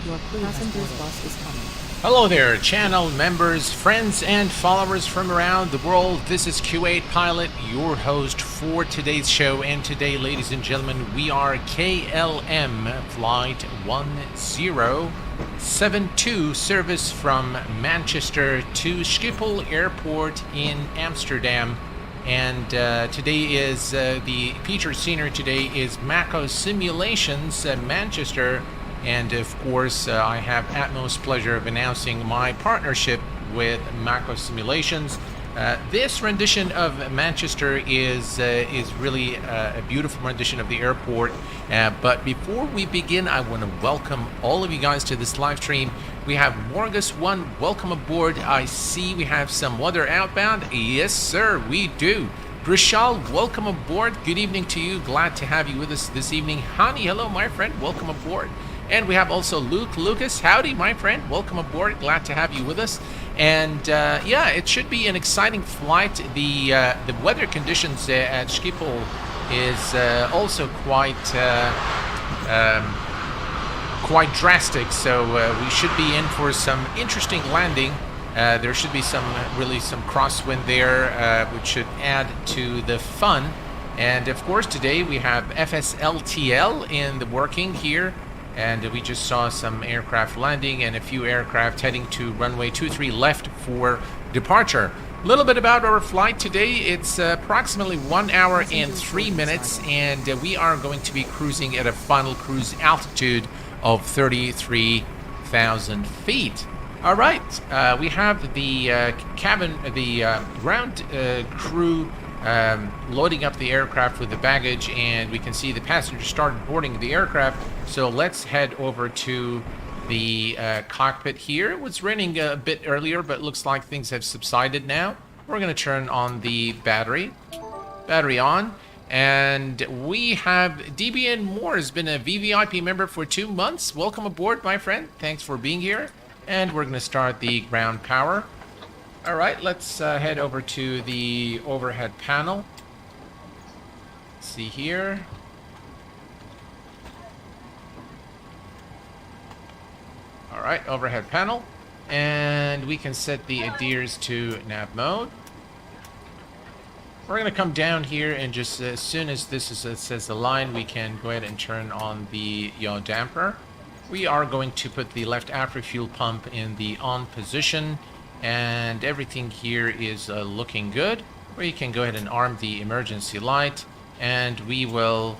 Your passenger's bus is coming. Hello there, channel members, friends, and followers from around the world. This is Q8 Pilot, your host for today's show. And today, ladies and gentlemen, we are KLM Flight 1072 service from Manchester to Schipol Airport in Amsterdam. And today is the featured scenery today is Macco Simulations Manchester. And of course, I have utmost pleasure of announcing my partnership with Macco Simulations. This rendition of Manchester is really a beautiful rendition of the airport. But before we begin, I want to welcome all of you guys to this live stream. We have Morgus1, welcome aboard. I see we have some weather outbound. Yes, sir, we do. Brishal, welcome aboard. Good evening to you. Glad to have you with us this evening. Hani, hello, my friend. Welcome aboard. And we have also Luke Lucas. Howdy, my friend. Welcome aboard. Glad to have you with us. And yeah, it should be an exciting flight. The weather conditions at Schipol is also quite drastic. So we should be in for some interesting landing. There should be some crosswind there, which should add to the fun. And of course, today we have FSLTL in the working here. And we just saw some aircraft landing and a few aircraft heading to runway 23 left for departure. A little bit about our flight today. It's approximately 1 hour and 3 minutes, and we are going to be cruising at a final cruise altitude of 33,000 feet. All right, we have the ground crew loading up the aircraft with the baggage, and we can see the passengers started boarding the aircraft. So let's head over to the cockpit here. It was raining a bit earlier, but looks like things have subsided now. We're going to turn on the battery on, and we have DBN Moore has been a VVIP member for 2 months. Welcome aboard, my friend. Thanks for being here. And we're going to start the ground power. All right, let's head over to the overhead panel. Let's see here. All right, overhead panel. And we can set the ADIRS to nav mode. We're going to come down here and just as soon as this says the line, we can go ahead and turn on the yaw damper. We are going to put the left after fuel pump in the on position. And everything here is looking good. We can go ahead and arm the emergency light, and we will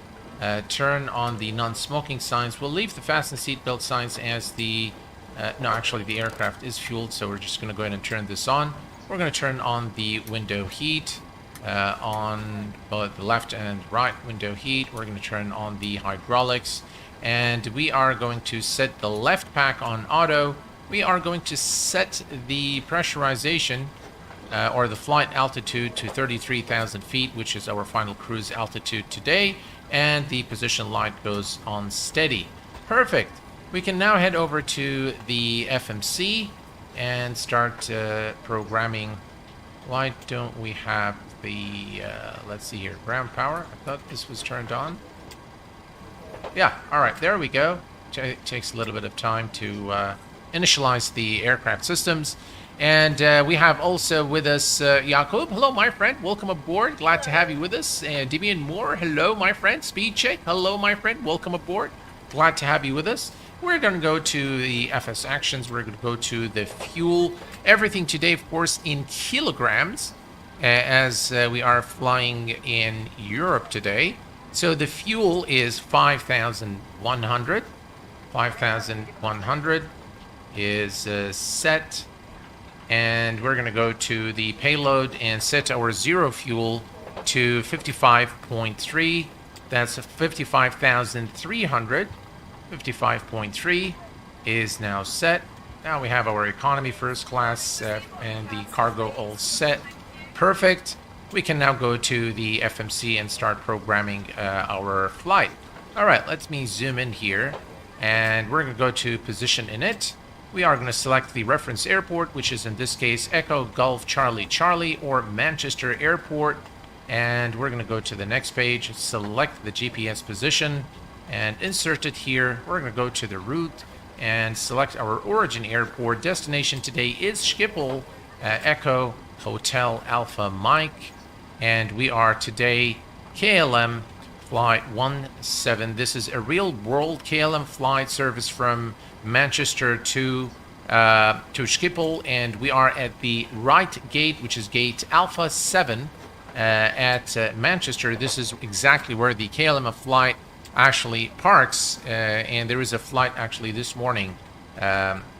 turn on the non-smoking signs. We'll leave the fasten seatbelt signs as the no, actually the aircraft is fueled, so we're just going to go ahead and turn this on. We're going to turn on the window heat on both the left and right window heat. We're going to turn on the hydraulics, and we are going to set the left pack on auto. We are going to set the pressurization or the flight altitude to 33,000 feet, which is our final cruise altitude today. And the position light goes on steady. Perfect. We can now head over to the FMC and start programming. Why don't we have the, let's see here, ground power? I thought this was turned on. Yeah, all right, there we go. It takes a little bit of time to initialize the aircraft systems. And we have also with us Jakub. Hello, my friend. Welcome aboard. Glad to have you with us. And Demian Moore. Hello, my friend. Speed check. Hello, my friend. Welcome aboard. Glad to have you with us. We're going to go to the FS actions. We're going to go to the fuel. Everything today, of course, in kilograms, as we are flying in Europe today. So the fuel is 5,100. 5,100 is set, and we're going to go to the payload and set our zero fuel to 55.3. That's 55,300. 55.3 is now set. Now we have our economy first class and the cargo all set. Perfect. We can now go to the FMC and start programming our flight. All right, let me zoom in here, and we're going to go to position init. We are going to select the reference airport, which is in this case Echo Golf Charlie Charlie or Manchester Airport. And we're going to go to the next page, select the GPS position and insert it here. We're going to go to the route and select our origin airport. Destination today is Schipol, Echo Hotel Alpha Mike, and we are today KLM Flight 17. This is a real-world KLM flight service from Manchester to Schipol, and we are at the right gate, which is gate Alpha 7 at Manchester. This is exactly where the KLM flight actually parks, and there is a flight actually this morning,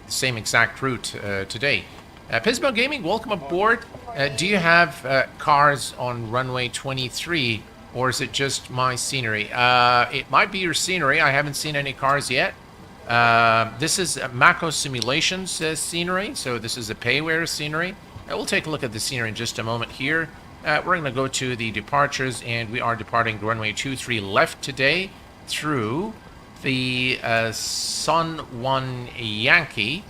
same exact route today. Pismo Gaming, welcome aboard. Do you have cars on runway 23, or is it just my scenery? It might be your scenery. I haven't seen any cars yet. This is Macco Simulations scenery, so this is a payware scenery. We'll take a look at the scenery in just a moment here. We're going to go to the departures, and we are departing runway 23 left today through the Sun 1 Yankee,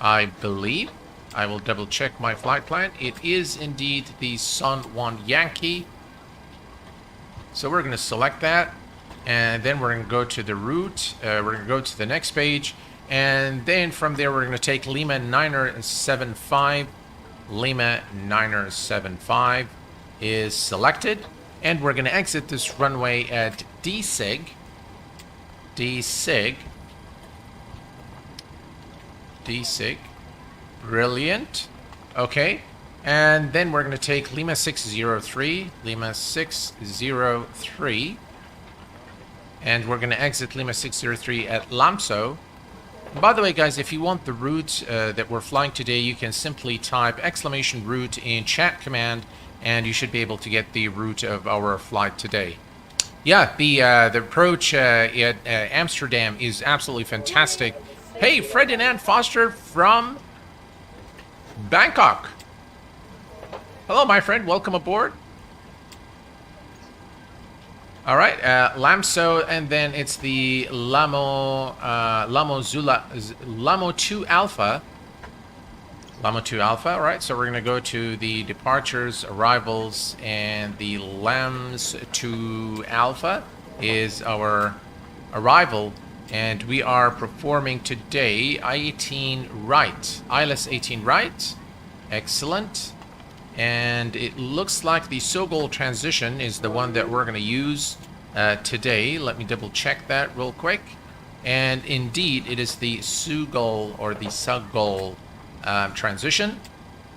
I believe. I will double check my flight plan. It is indeed the Sun 1 Yankee. So we're going to select that, and then we're going to go to the route. We're going to go to the next page, and then from there we're going to take Lima 975. Lima 975 is selected, and we're going to exit this runway at D-Sig. Brilliant. Okay. And then we're going to take Lima 603. Lima 603. And we're going to exit Lima 603 at Lamso. By the way, guys, if you want the route that we're flying today, you can simply type !route in chat command, and you should be able to get the route of our flight today. Yeah, the approach at Amsterdam is absolutely fantastic. Hey, Ferdinand Foster from Bangkok. Hello, my friend. Welcome aboard. All right, Lamso, and then it's the Lamo 2 Alpha. Lamo 2 Alpha, all right, so we're going to go to the departures, arrivals, and the Lams 2 Alpha is our arrival, and we are performing today I-18 right, ILS 18 right, excellent. And it looks like the Sogol transition is the one that we're going to use today. Let me double check that real quick. And indeed, it is the Sugol or the Sugol transition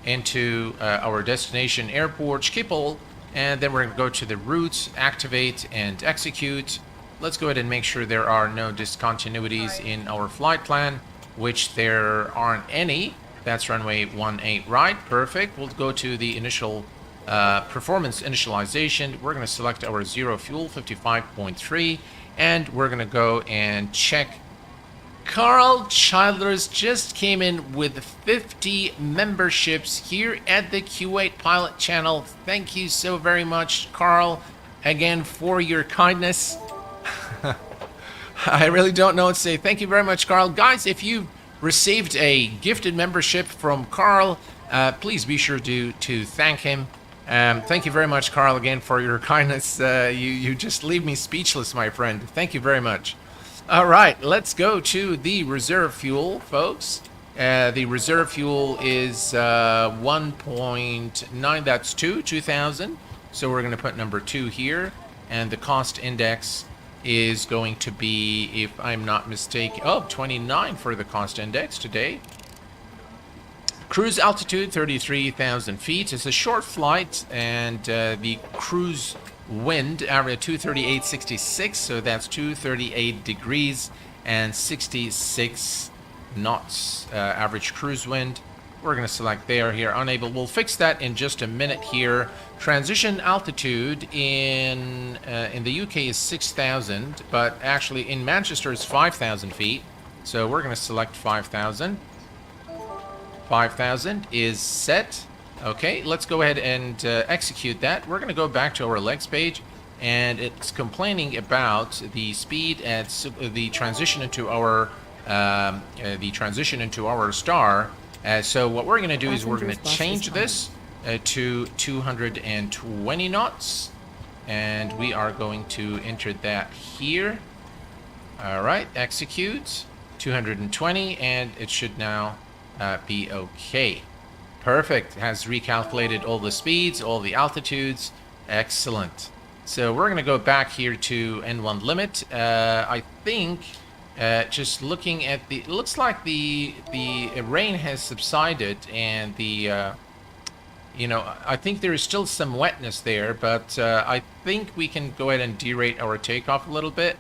into our destination airport, Schipol. And then we're going to go to the route, activate, and execute. Let's go ahead and make sure there are no discontinuities in our flight plan, which there aren't any. That's runway 18 right. Perfect. We'll go to the initial performance initialization. We're going to select our zero fuel, 55.3, and we're going to go and check. Carl Childers just came in with 50 memberships here at the Q8 Pilot channel. Thank you so very much, Carl, again, for your kindness. I really don't know what to say. Thank you very much, Carl. Guys, if you received a gifted membership from Carl, please be sure to thank him. Thank you very much, Carl, again, for your kindness. You just leave me speechless, my friend. Thank you very much. All right, let's go to the reserve fuel, folks. The reserve fuel is 1.9, that's 2,000. So we're going to put number 2 here, and the cost index is going to be, if I'm not mistaken, 29 for the cost index today. Cruise altitude 33,000 feet. It's a short flight, and the cruise wind area 238.66, so that's 238 degrees and 66 knots average cruise wind. We're going to select there, here, unable. We'll fix that in just a minute here. Transition altitude in the UK is 6,000, but actually in Manchester it's 5,000 feet. So we're going to select 5,000. 5,000 is set. Okay, let's go ahead and execute that. We're going to go back to our legs page, and it's complaining about the speed at the transition into our star. So what we're going to do is we're going to change this to 220 knots, and we are going to enter that here. All right, execute. 220, and it should now be okay. Perfect. It has recalculated all the speeds, all the altitudes. Excellent. So we're going to go back here to N1 limit. I think just looking at the, it looks like the rain has subsided, and the you know, I think there is still some wetness there, but I think we can go ahead and derate our takeoff a little bit.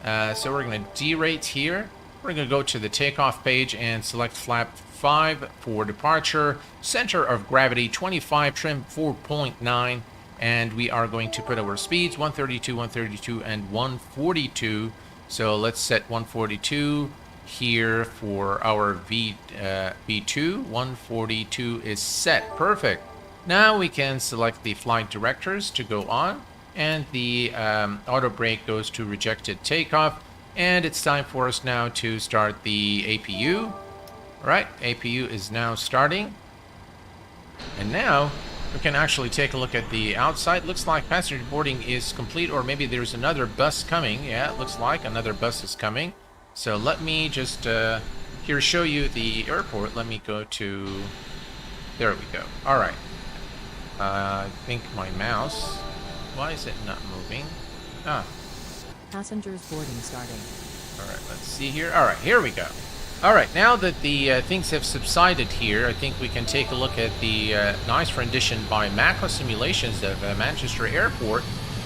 So we're going to derate here. We're going to go to the takeoff page and select flap 5 for departure. Center of gravity 25, trim 4.9. And we are going to put our speeds 132, 132, and 142. So let's set 142 here for our V2. 142 is set. Perfect. Now we can select the flight directors to go on, and the auto brake goes to rejected takeoff, and it's time for us now to start the APU. All right, APU is now starting, and now we can actually take a look at the outside. Looks like passenger boarding is complete, or maybe there's another bus coming. Yeah, it looks like another bus is coming. So let me just here show you the airport. Let me go to, there we go. All right. I think my mouse, why is it not moving? Ah. Passengers boarding starting. All right, let's see here. All right, here we go. All right, now that the things have subsided here, I think we can take a look at the nice rendition by Macco Simulations of Manchester Airport.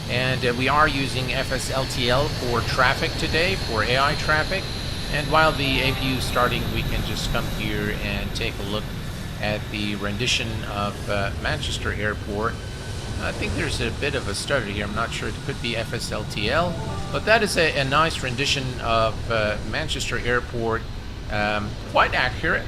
And we are using FSLTL for traffic today, for AI traffic. And while the APU is starting, we can just come here and take a look at the rendition of Manchester Airport. I think there's a bit of a stutter here. I'm not sure. It could be FSLTL. But that is a nice rendition of Manchester Airport. Quite accurate.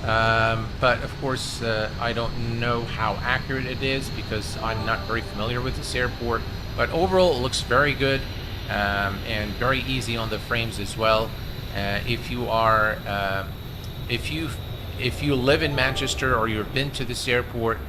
But of course, I don't know how accurate it is because I'm not very familiar with this airport. But overall, it looks very good and very easy on the frames as well. If you are, if you live in Manchester or you've been to this airport,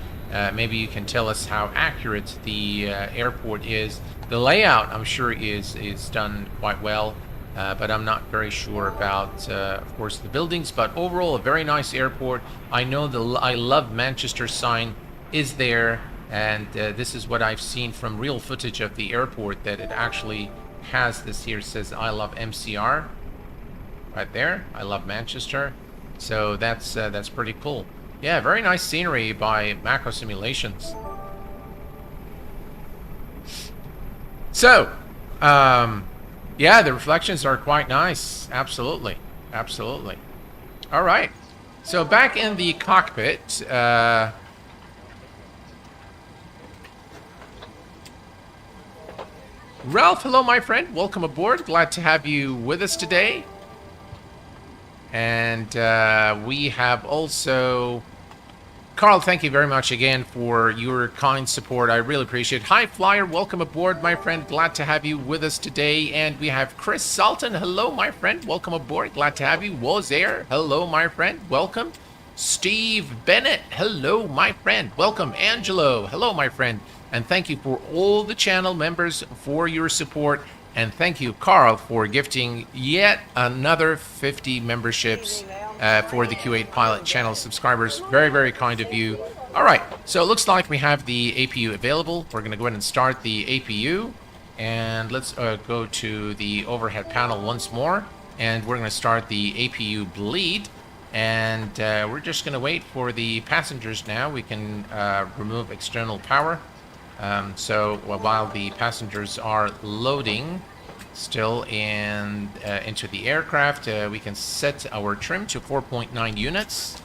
maybe you can tell us how accurate the airport is. The layout, I'm sure, is done quite well, but I'm not very sure about, of course, the buildings. But overall, a very nice airport. I know the I Love Manchester sign is there, and this is what I've seen from real footage of the airport, that it actually has this here. It says I Love MCR right there. I Love Manchester. So that's pretty cool. Yeah, very nice scenery by Macco Simulations. So, yeah, the reflections are quite nice. Absolutely, absolutely. All right. So back in the cockpit. Ralph, hello, my friend. Welcome aboard. Glad to have you with us today. And we have also Carl, thank you very much again for your kind support. I really appreciate it. Hi, Flyer. Welcome aboard, my friend. Glad to have you with us today. And we have Chris Salton. Hello, my friend. Welcome aboard. Glad to have you. Wozair. Hello, my friend. Welcome. Steve Bennett. Hello, my friend. Welcome. Angelo. Hello, my friend. And thank you for all the channel members for your support. And thank you, Carl, for gifting yet another 50 memberships for the Q8 Pilot channel subscribers. Very, very kind of you. All right, so it looks like we have the APU available. We're going to go ahead and start the APU. And let's go to the overhead panel once more. And we're going to start the APU bleed. And we're just going to wait for the passengers now. We can remove external power. So while the passengers are loading still into the aircraft, we can set our trim to 4.9 units.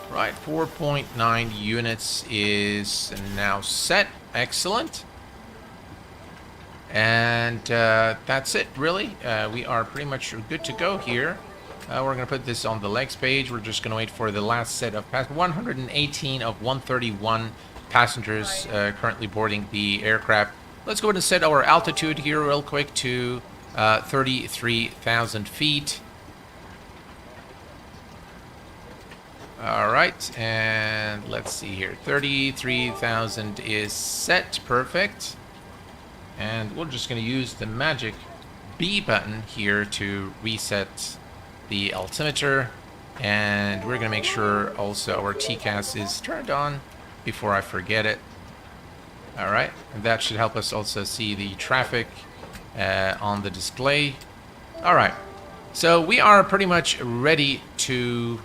Right, 4.9 units is now set. Excellent. And that's it, really. We are pretty much good to go here. We're going to put this on the legs page. We're just going to wait for the last set of 118 of 131 passengers currently boarding the aircraft. Let's go ahead and set our altitude here real quick to 33,000 feet. All right, and let's see here. 33,000 is set. Perfect. And we're just going to use the magic B button here to reset the altimeter. And we're going to make sure also our TCAS is turned on before I forget it. All right, and that should help us also see the traffic on the display. All right, so we are pretty much ready to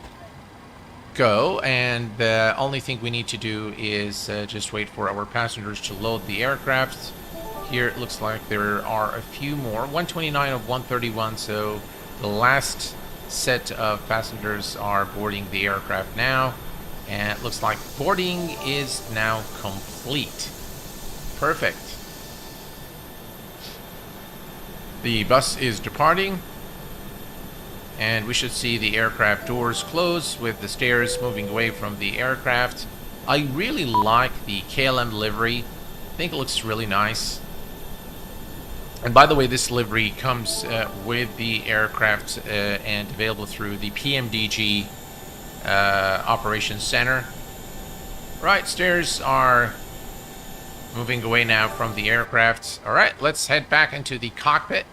go, and the only thing we need to do is just wait for our passengers to load the aircraft. Here it looks like there are a few more, 129 of 131, so the last set of passengers are boarding the aircraft now, and it looks like boarding is now complete. Perfect. The bus is departing, and we should see the aircraft doors close with the stairs moving away from the aircraft. I really like the KLM livery. I think it looks really nice. And by the way, this livery comes with the aircraft and available through the PMDG Operations Center. Right, stairs are moving away now from the aircraft. All right, let's head back into the cockpit.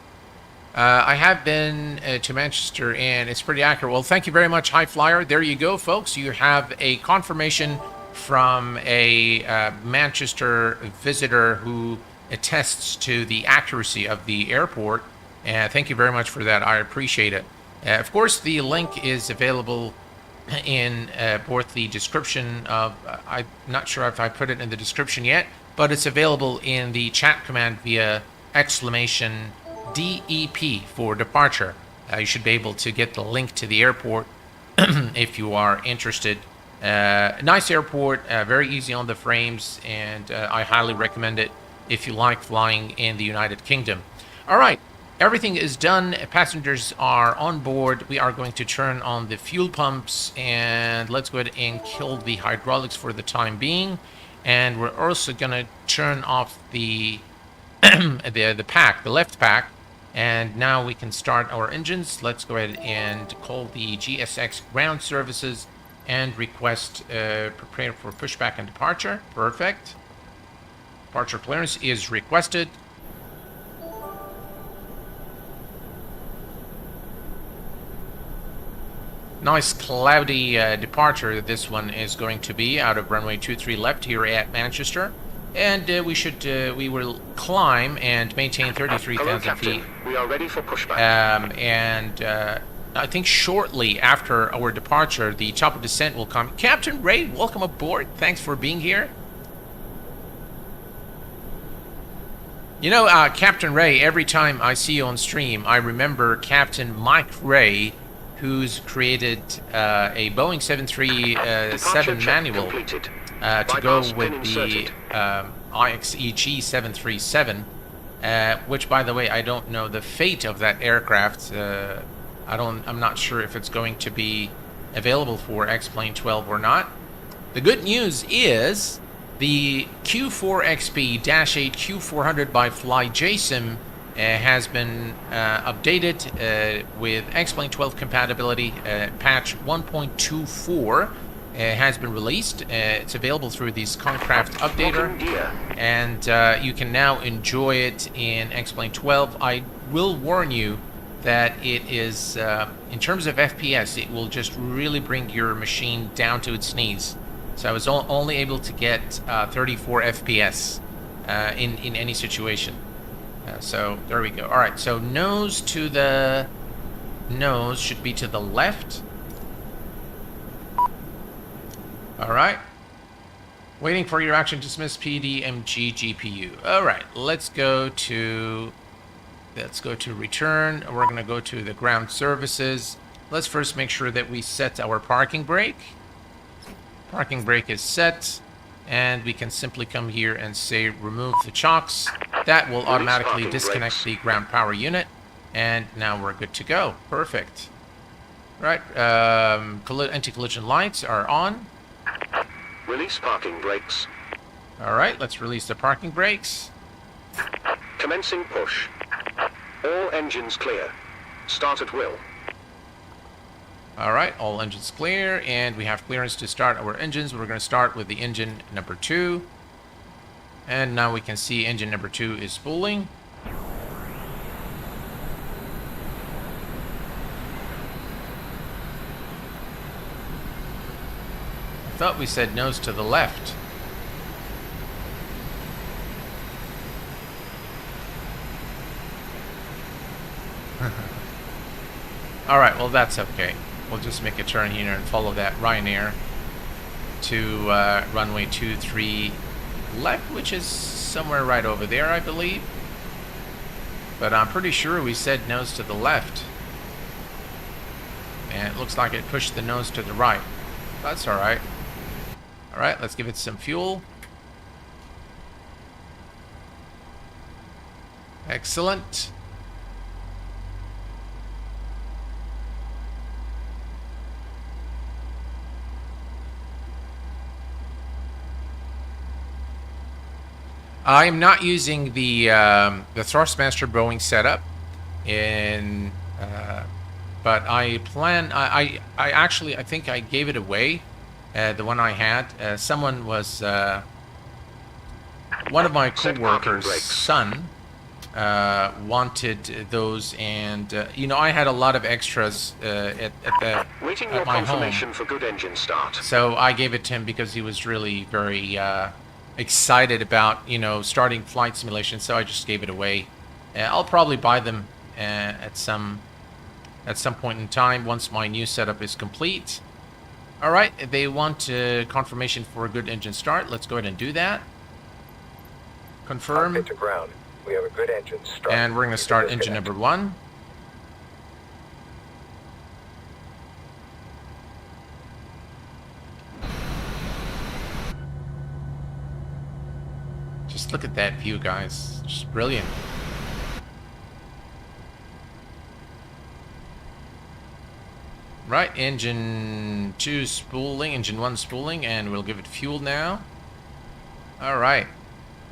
I have been to Manchester, and it's pretty accurate. Well, thank you very much, High Flyer. There you go, folks. You have a confirmation from a Manchester visitor who attests to the accuracy of the airport. Thank you very much for that. I appreciate it. Of course, the link is available in both the description of... I'm not sure if I put it in the description yet, but it's available in the chat command via exclamation DEP for departure. You should be able to get the link to the airport if you are interested. Nice airport, very easy on the frames, and I highly recommend it if you like flying in the United Kingdom. All right, everything is done. Passengers are on board. We are going to turn on the fuel pumps, and let's go ahead and kill the hydraulics for the time being. And we're also going to turn off the the pack, the left pack. And now we can start our engines. Let's go ahead and call the GSX ground services and request prepare for pushback and departure. Perfect. Departure clearance is requested. Nice cloudy departure this one is going to be out of runway 23 left here at Manchester. And we will climb and maintain 33,000 feet. We are ready for pushback. I think shortly after our departure, the top of descent will come. Captain Ray, welcome aboard. Thanks for being here. You know, Captain Ray, every time I see you on stream, I remember Captain Mike Ray, who's created a Boeing 737 manual to go with the IXEG 737, which, by the way, I don't know the fate of that aircraft. I'm not sure if it's going to be available for X-Plane 12 or not. The good news is the Q4XP-8 Q400 by FlyJSim has been updated with X-Plane 12 compatibility. Patch 1.24 has been released. It's available through the Concraft updater, and you can now enjoy it in X-Plane 12. I will warn you that it is, in terms of FPS, it will just really bring your machine down to its knees. So I was only able to get 34 FPS in any situation. So there we go. All right, so nose should be to the left. All right. Waiting for your action. Dismiss PDMG GPU. All right, let's go to return. We're going to go to the ground services. Let's first make sure that we set our parking brake. Parking brake is set, and we can simply come here and say remove the chocks. That will automatically disconnect the ground power unit, and now we're good to go. Perfect. Right, anti-collision lights are on. Release parking brakes. All right, let's release the parking brakes. Commencing push. All engines clear. Start at will. All right, all engines clear, and we have clearance to start our engines. We're going to start with the engine number 2. And now we can see engine number 2 is spooling. thought we said nose to the left. Alright, well that's okay. We'll just make a turn here and follow that Ryanair to runway 23 left, which is somewhere right over there, I believe. But I'm pretty sure we said nose to the left. And it looks like it pushed the nose to the right. That's alright. Alright, let's give it some fuel. Excellent. I'm not using the Thrustmaster Boeing setup, but I plan. I actually I think I gave it away. The one I had. Someone was one of my co-workers' son wanted those, and you know, I had a lot of extras at my home. For good engine start. So I gave it to him because he was really very excited about, you know, starting flight simulation. So I just gave it away. I'll probably buy them at some point in time once my new setup is complete. All right, they want confirmation for a good engine start. Let's go ahead and do that. Confirm. To ground. We have a good engine start. And we're going to start engine number 1. Just look at that view, guys. Just brilliant. Right, engine 2 spooling, engine 1 spooling, and we'll give it fuel now. All right,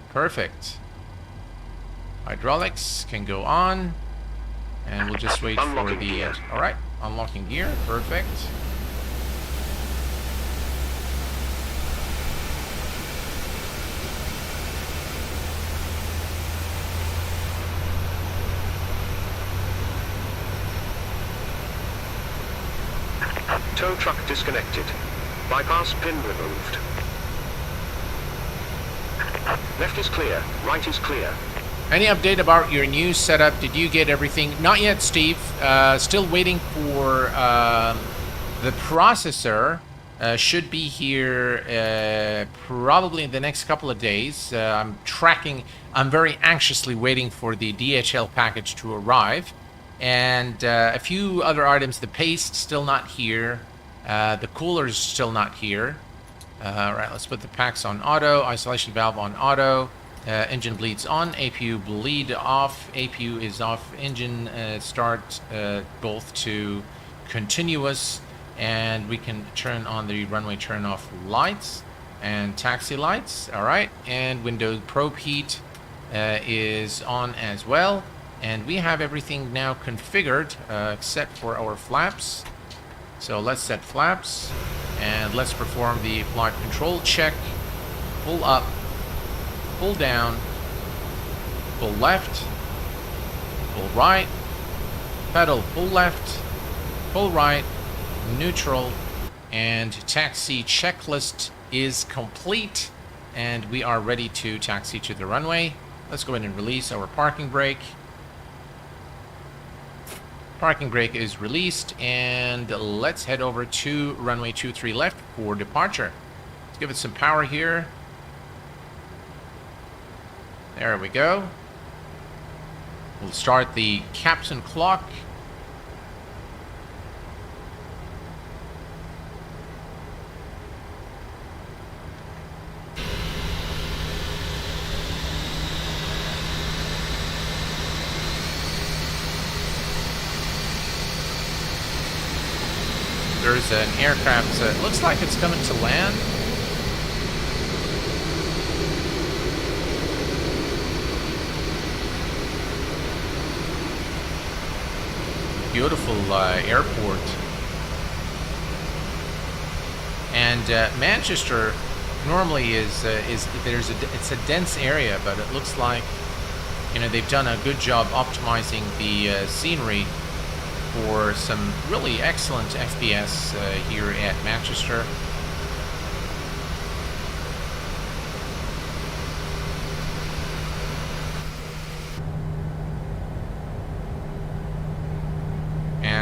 perfect. Hydraulics can go on, and we'll just wait for the. All right, unlocking gear, perfect. Tow truck disconnected. Bypass pin removed. Left is clear. Right is clear. Any update about your new setup? Did you get everything? Not yet, Steve. Still waiting for the processor. Should be here probably in the next couple of days. I'm very anxiously waiting for the DHL package to arrive. And a few other items. The paste still not here. The cooler's still not here. All right, let's put the packs on auto. Isolation valve on auto. Engine bleeds on. APU bleed off. APU is off. Engine start both to continuous. And we can turn on the runway turn off lights and taxi lights. All right, and window probe heat is on as well. And we have everything now configured except for our flaps. So let's set flaps and let's perform the flight control check. Pull up, pull down, pull left, pull right, pedal, pull left, pull right, neutral, and taxi checklist is complete. And we are ready to taxi to the runway. Let's go ahead and release our parking brake. Parking brake is released, and let's head over to runway 23 left for departure. Let's give it some power here. There we go. We'll start the captain clock. There's an aircraft, it looks like it's coming to land. Beautiful airport. And Manchester normally it's a dense area, but it looks like, you know, they've done a good job optimizing the scenery for some really excellent FPS here at Manchester.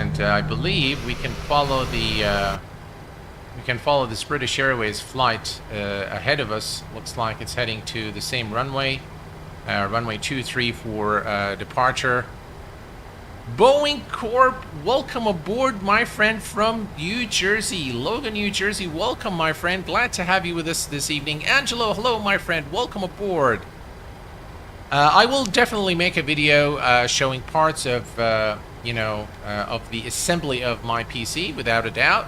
And I believe we can follow this British Airways flight ahead of us. Looks like it's heading to the same runway, runway 23 for departure. Boeing Corp, welcome aboard, my friend, from New Jersey. Logan, New Jersey, welcome, my friend. Glad to have you with us this evening. Angelo, hello, my friend. Welcome aboard. I will definitely make a video showing parts of, of the assembly of my PC, without a doubt.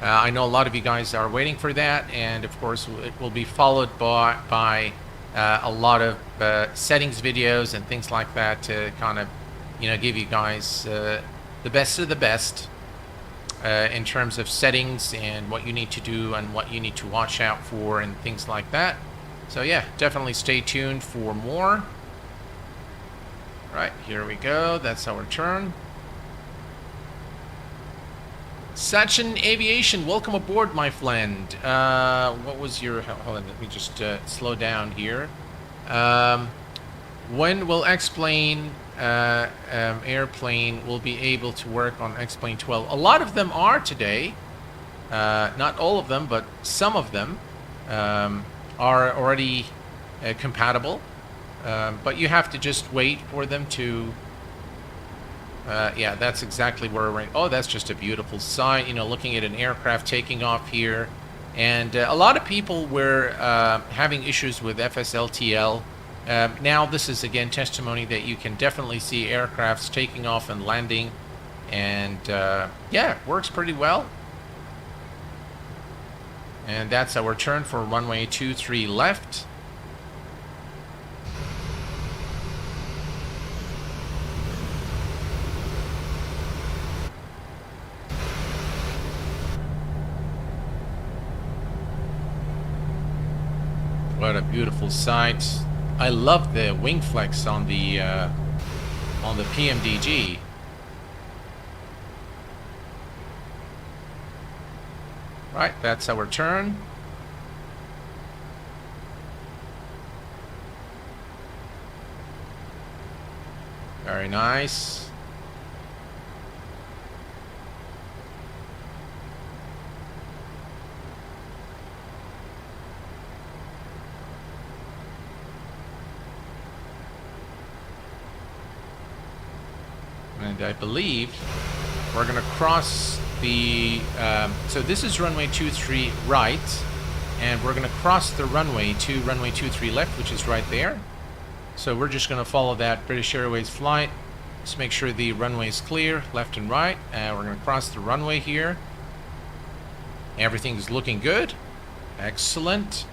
I know a lot of you guys are waiting for that, and of course it will be followed by a lot of settings videos and things like that to kind of, give you guys the best of the best in terms of settings and what you need to do and what you need to watch out for and things like that. So yeah, definitely stay tuned for more. Right, here we go. That's our turn. Sachin Aviation, welcome aboard, my friend. What was your... Hold on, let me just slow down here. When will X-Plane airplane will be able to work on X-Plane 12? A lot of them are today. Not all of them, but some of them are already compatible. But you have to just wait for them to... yeah, that's exactly where we're... Oh, that's just a beautiful sight, looking at an aircraft taking off here. And a lot of people were having issues with FSLTL. Now this is again testimony that you can definitely see aircrafts taking off and landing, and yeah, it works pretty well. And that's our turn for runway 23 left. What a beautiful sight. I love the wing flex on the PMDG. Right, that's our turn. Very nice. And I believe we're going to cross the... so this is runway 23 right, and we're going to cross the runway to runway 23 left, which is right there. So we're just going to follow that British Airways flight. Just make sure the runway is clear, left and right. And we're going to cross the runway here. Everything is looking good. Excellent.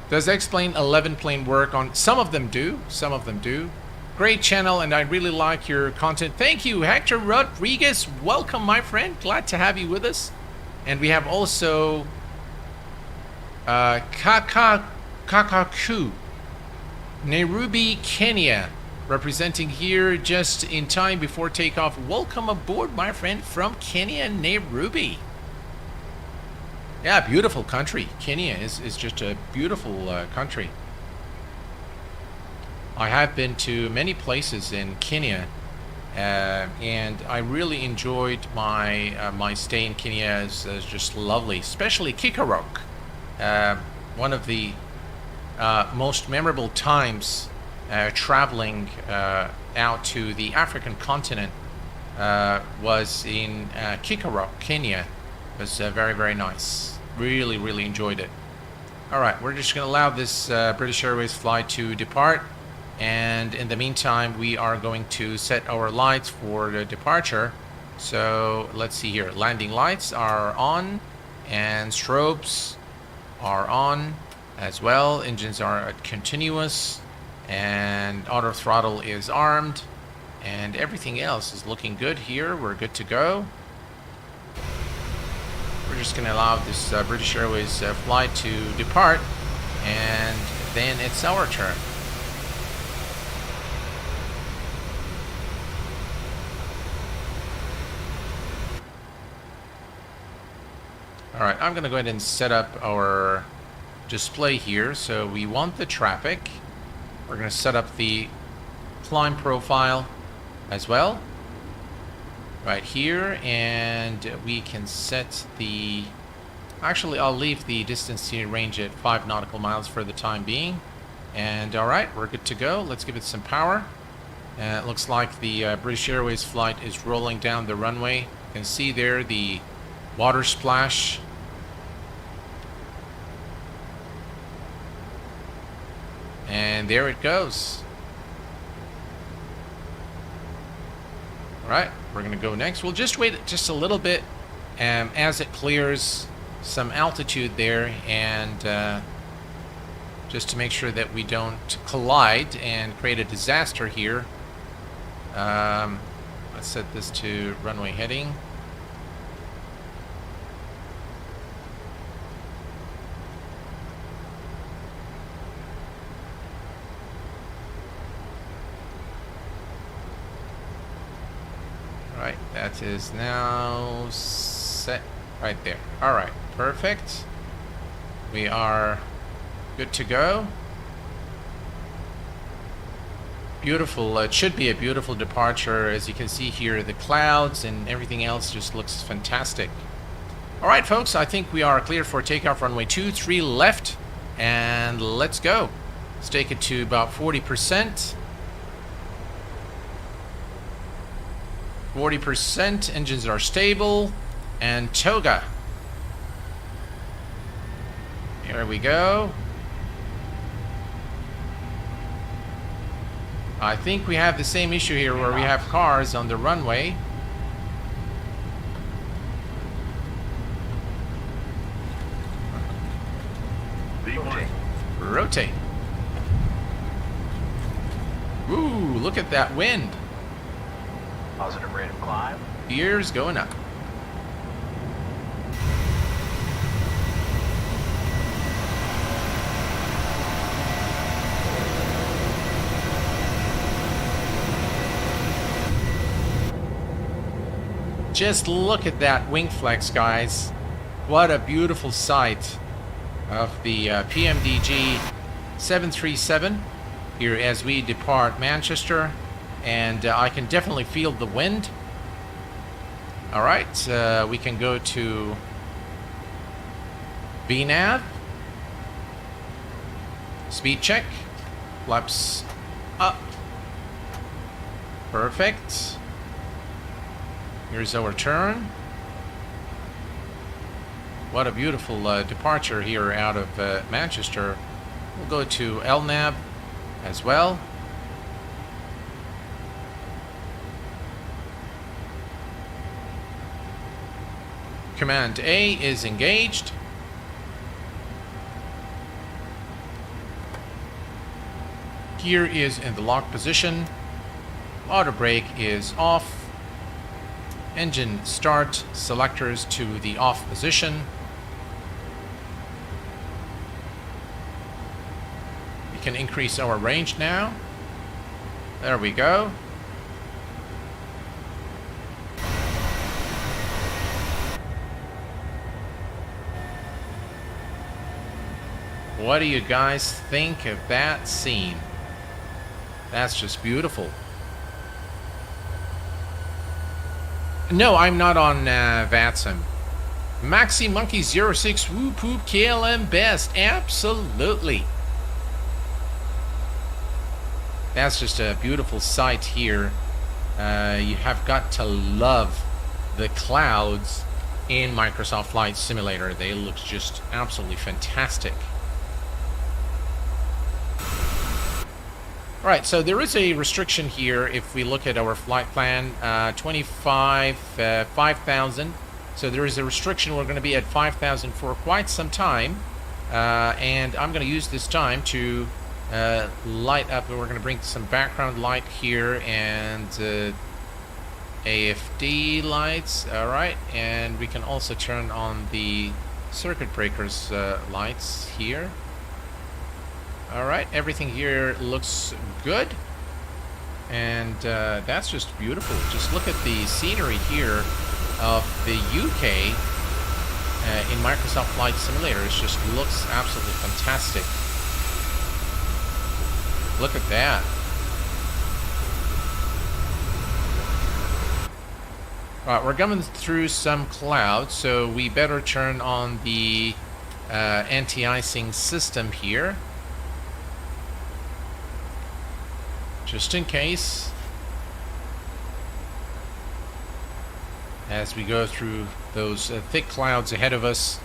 Does X-Plane 11 plane work on... Some of them do. Some of them do. Great channel, and I really like your content. Thank you, Hector Rodriguez. Welcome, my friend. Glad to have you with us. And we have also... Kakaku. Nairobi, Kenya. Representing here just in time before takeoff. Welcome aboard, my friend, from Kenya, Nairobi. Yeah, beautiful country. Kenya is just a beautiful country. I have been to many places in Kenya, and I really enjoyed my stay in Kenya. It's just lovely, especially Kikarok. One of the most memorable times traveling out to the African continent was in Kikarok, Kenya. It was very, very nice. Really, really enjoyed it. All right, we're just going to allow this British Airways flight to depart. And in the meantime, we are going to set our lights for the departure. So let's see here. Landing lights are on, and strobes are on as well. Engines are at continuous, and auto throttle is armed, and everything else is looking good here. We're good to go. We're just going to allow this British Airways flight to depart, and then it's our turn. All right, I'm going to go ahead and set up our display here. So we want the traffic. We're going to set up the climb profile as well right here, and we can set the, actually I'll leave the distance to range at 5 nautical miles for the time being. And all right, we're good to go. Let's give it some power. It looks like the British Airways flight is rolling down the runway. You can see there the water splash. And there it goes. All right, we're going to go next. We'll just wait just a little bit as it clears some altitude there, and just to make sure that we don't collide and create a disaster here. Let's set this to runway heading. Alright, that is now set right there. Alright, perfect. We are good to go. Beautiful. It should be a beautiful departure. As you can see here, the clouds and everything else just looks fantastic. Alright folks, I think we are clear for takeoff. Runway 23 left, and let's go. Let's take it to about 40%. 40%, engines are stable, and toga. Here we go. I think we have the same issue here where we have cars on the runway. Rotate. Ooh, look at that wind. Positive rate of climb. Gears going up. Just look at that wing flex, guys. What a beautiful sight of the PMDG 737 here as we depart Manchester. And I can definitely feel the wind. All right, we can go to VNAV. Speed check. Flaps up. Perfect. Here's our turn. What a beautiful departure here out of Manchester. We'll go to LNAV as well. Command A is engaged. Gear is in the lock position. Auto brake is off. Engine start, selectors to the off position. We can increase our range now. There we go. What do you guys think of that scene? That's just beautiful. No, I'm not on VATSIM. Maxi Monkey 06 Woo Poop KLM Best. Absolutely. That's just a beautiful sight here. You have got to love the clouds in Microsoft Flight Simulator. They look just absolutely fantastic. Alright, so there is a restriction here if we look at our flight plan, 5,000. So there is a restriction. We're going to be at 5,000 for quite some time. And I'm going to use this time to light up. We're going to bring some background light here and AFD lights. Alright, and we can also turn on the circuit breakers lights here. Alright, everything here looks good, and that's just beautiful. Just look at the scenery here of the UK in Microsoft Flight Simulator. It just looks absolutely fantastic. Look at that. Alright, we're coming through some clouds, so we better turn on the anti-icing system here. Just in case. As we go through those thick clouds ahead of us.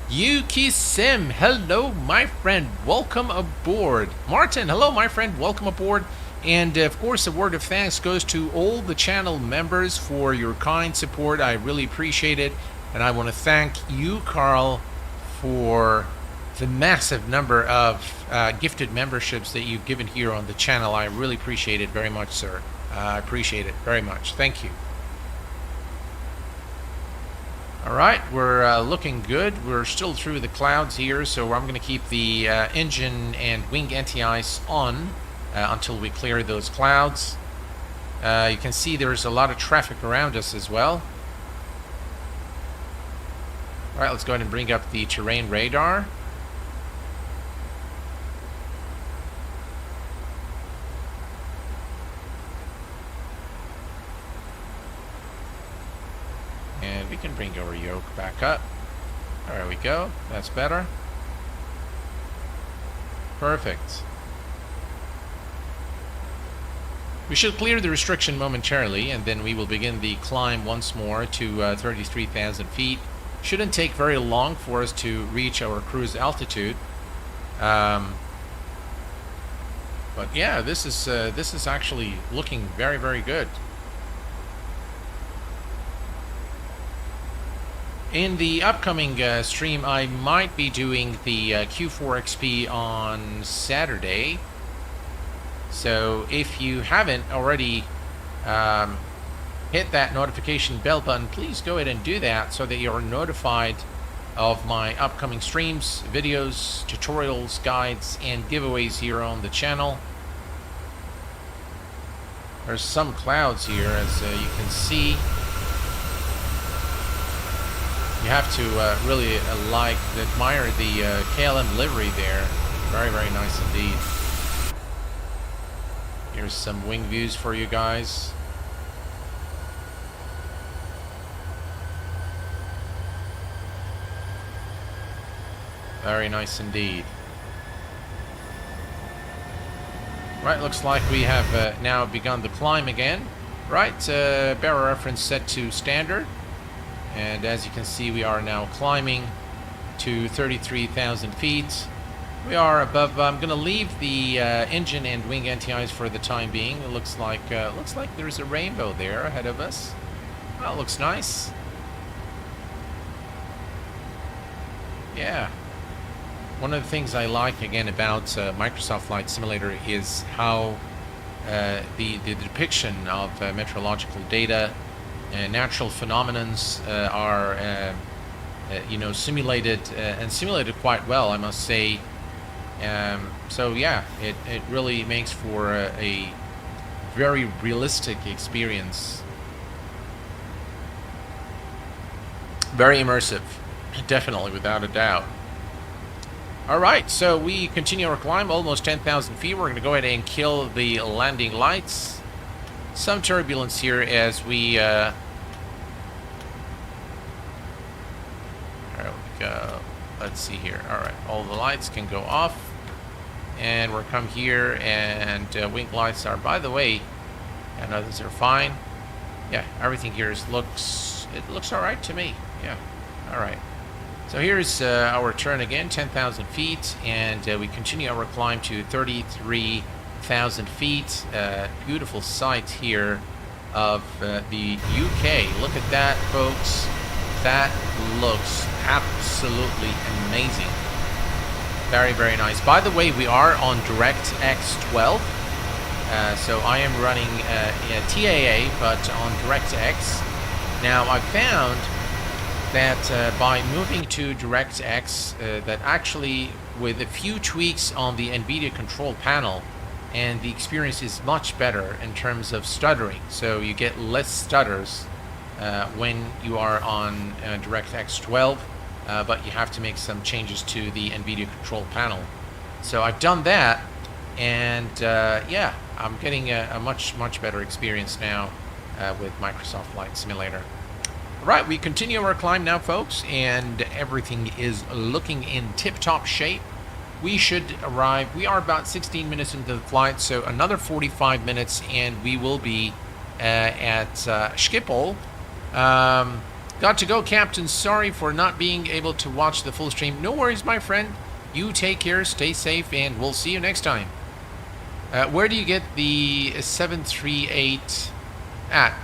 Yuki Sim, hello my friend, welcome aboard. Martin, hello my friend, welcome aboard. And of course, a word of thanks goes to all the channel members for your kind support. I really appreciate it. And I want to thank you, Carl, for the massive number of gifted memberships that you've given here on the channel. I really appreciate it very much, sir. I appreciate it very much. Thank you. All right, we're looking good. We're still through the clouds here, so I'm going to keep the engine and wing anti-ice on until we clear those clouds. You can see there's a lot of traffic around us as well. All right, let's go ahead and bring up the terrain radar. And we can bring our yoke back up. There we go. That's better. Perfect. We should clear the restriction momentarily, and then we will begin the climb once more to 33,000 feet. Shouldn't take very long for us to reach our cruise altitude. But yeah, this is actually looking very, very good. In the upcoming stream, I might be doing the Q4XP on Saturday. So if you haven't already hit that notification bell button, please go ahead and do that so that you're notified of my upcoming streams, videos, tutorials, guides, and giveaways here on the channel. There's some clouds here, as you can see. You have to really admire the KLM livery there. Very, very nice indeed. Here's some wing views for you guys. Very nice indeed. Right, looks like we have now begun the climb again. Right, barrel reference set to standard. And as you can see, we are now climbing to 33,000 feet. We are above. I'm going to leave the engine and wing anti-ice for the time being. It looks like there's a rainbow there ahead of us. Well, looks nice. Yeah. One of the things I like again about Microsoft Flight Simulator is how the depiction of meteorological data. Natural phenomenons are, simulated and simulated quite well, I must say. So yeah, it really makes for a very realistic experience. Very immersive, definitely, without a doubt. All right, so we continue our climb, almost 10,000 feet. We're going to go ahead and kill the landing lights. Some turbulence here as we there we go. Let's see here. All right, all the lights can go off, and we're come here, and wing lights are, by the way, and others are fine. Yeah, everything here looks all right to me. Yeah, all right. So here's our turn again, 10,000 feet, and we continue our climb to 33,000 feet. Beautiful sight here of the UK. Look at that, folks. That looks absolutely amazing. Very, very nice. By the way, we are on DirectX 12. So I am running TAA, but on DirectX. Now, I found that by moving to DirectX, that actually with a few tweaks on the NVIDIA control panel, and the experience is much better in terms of stuttering. So you get less stutters when you are on DirectX 12, but you have to make some changes to the NVIDIA control panel. So I've done that, and yeah, I'm getting a much better experience now with Microsoft Flight Simulator. All right, we continue our climb now, folks, and everything is looking in tip-top shape. We should arrive. We are about 16 minutes into the flight, so another 45 minutes, and we will be at Schipol. Got to go, Captain. Sorry for not being able to watch the full stream. No worries, my friend. You take care, stay safe, and we'll see you next time. Where do you get the 738 at?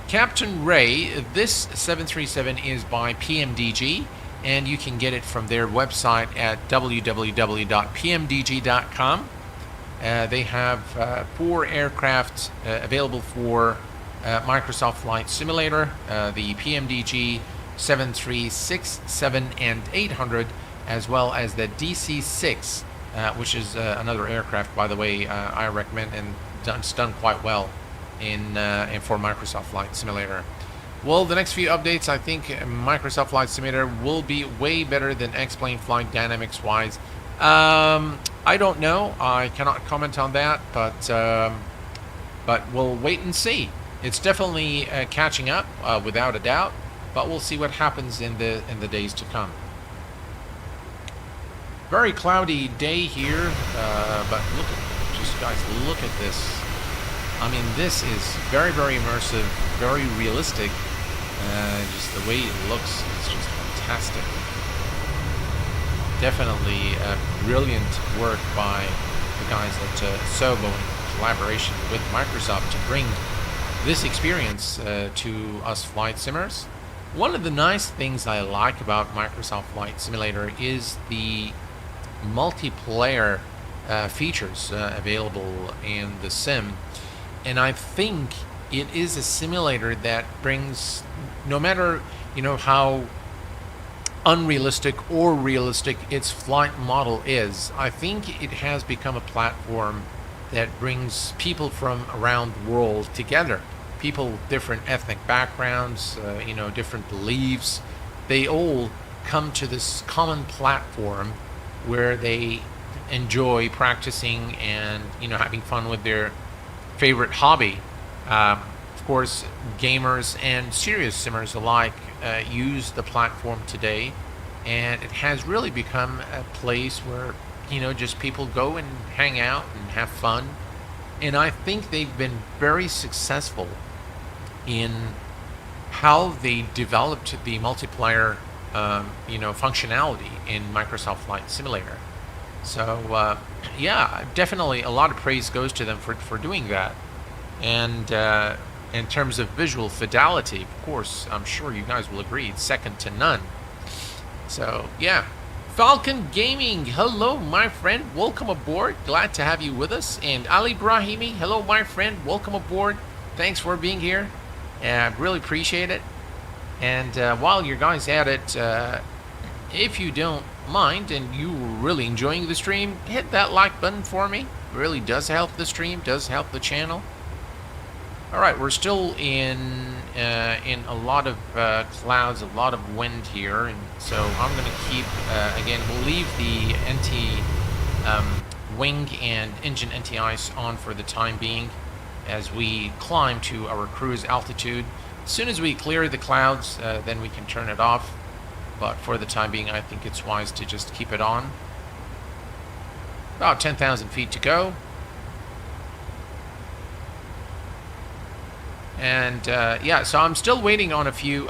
Captain Ray, this 737 is by PMDG, and you can get it from their website at www.pmdg.com. They have 4 aircraft available for Microsoft Flight Simulator, the PMDG 736, 7, and 800, as well as the DC-6, which is another aircraft, by the way, I recommend, and it's done quite well for Microsoft Flight Simulator. Well, the next few updates, I think Microsoft Flight Simulator will be way better than X-Plane Flight Dynamics wise. I don't know. I cannot comment on that, but we'll wait and see. It's definitely catching up, without a doubt, but we'll see what happens in the days to come. Very cloudy day here, but look at, just guys, look at this. I mean, this is very immersive, very realistic. Just the way it looks is just fantastic. Definitely brilliant work by the guys at Sobo in collaboration with Microsoft to bring this experience to us flight simmers. One of the nice things I like about Microsoft Flight Simulator is the multiplayer features available in the sim, and I think it is a simulator that brings, no matter how unrealistic or realistic its flight model is, I think it has become a platform that brings people from around the world together. People with different ethnic backgrounds, different beliefs. They all come to this common platform where they enjoy practicing and having fun with their favorite hobby. Of course, gamers and serious simmers alike use the platform today, and it has really become a place where just people go and hang out and have fun. And I think they've been very successful in how they developed the multiplayer functionality in Microsoft Flight Simulator. So yeah, definitely a lot of praise goes to them for doing that. And in terms of visual fidelity, of course, I'm sure you guys will agree, it's second to none. So yeah, Falcon Gaming, hello my friend, welcome aboard, glad to have you with us. And Ali Brahimi, hello my friend, welcome aboard, thanks for being here, really appreciate it. And while you guys at it, if you don't mind and you're really enjoying the stream, hit that like button for me. It really does help the stream, does help the channel. All right, we're still in a lot of clouds, a lot of wind here, and so I'm going to keep again, we'll leave the wing and engine anti-ice on for the time being as we climb to our cruise altitude. As soon as we clear the clouds, then we can turn it off. But for the time being, I think it's wise to just keep it on. About 10,000 feet to go. And yeah, so I'm still waiting on a few.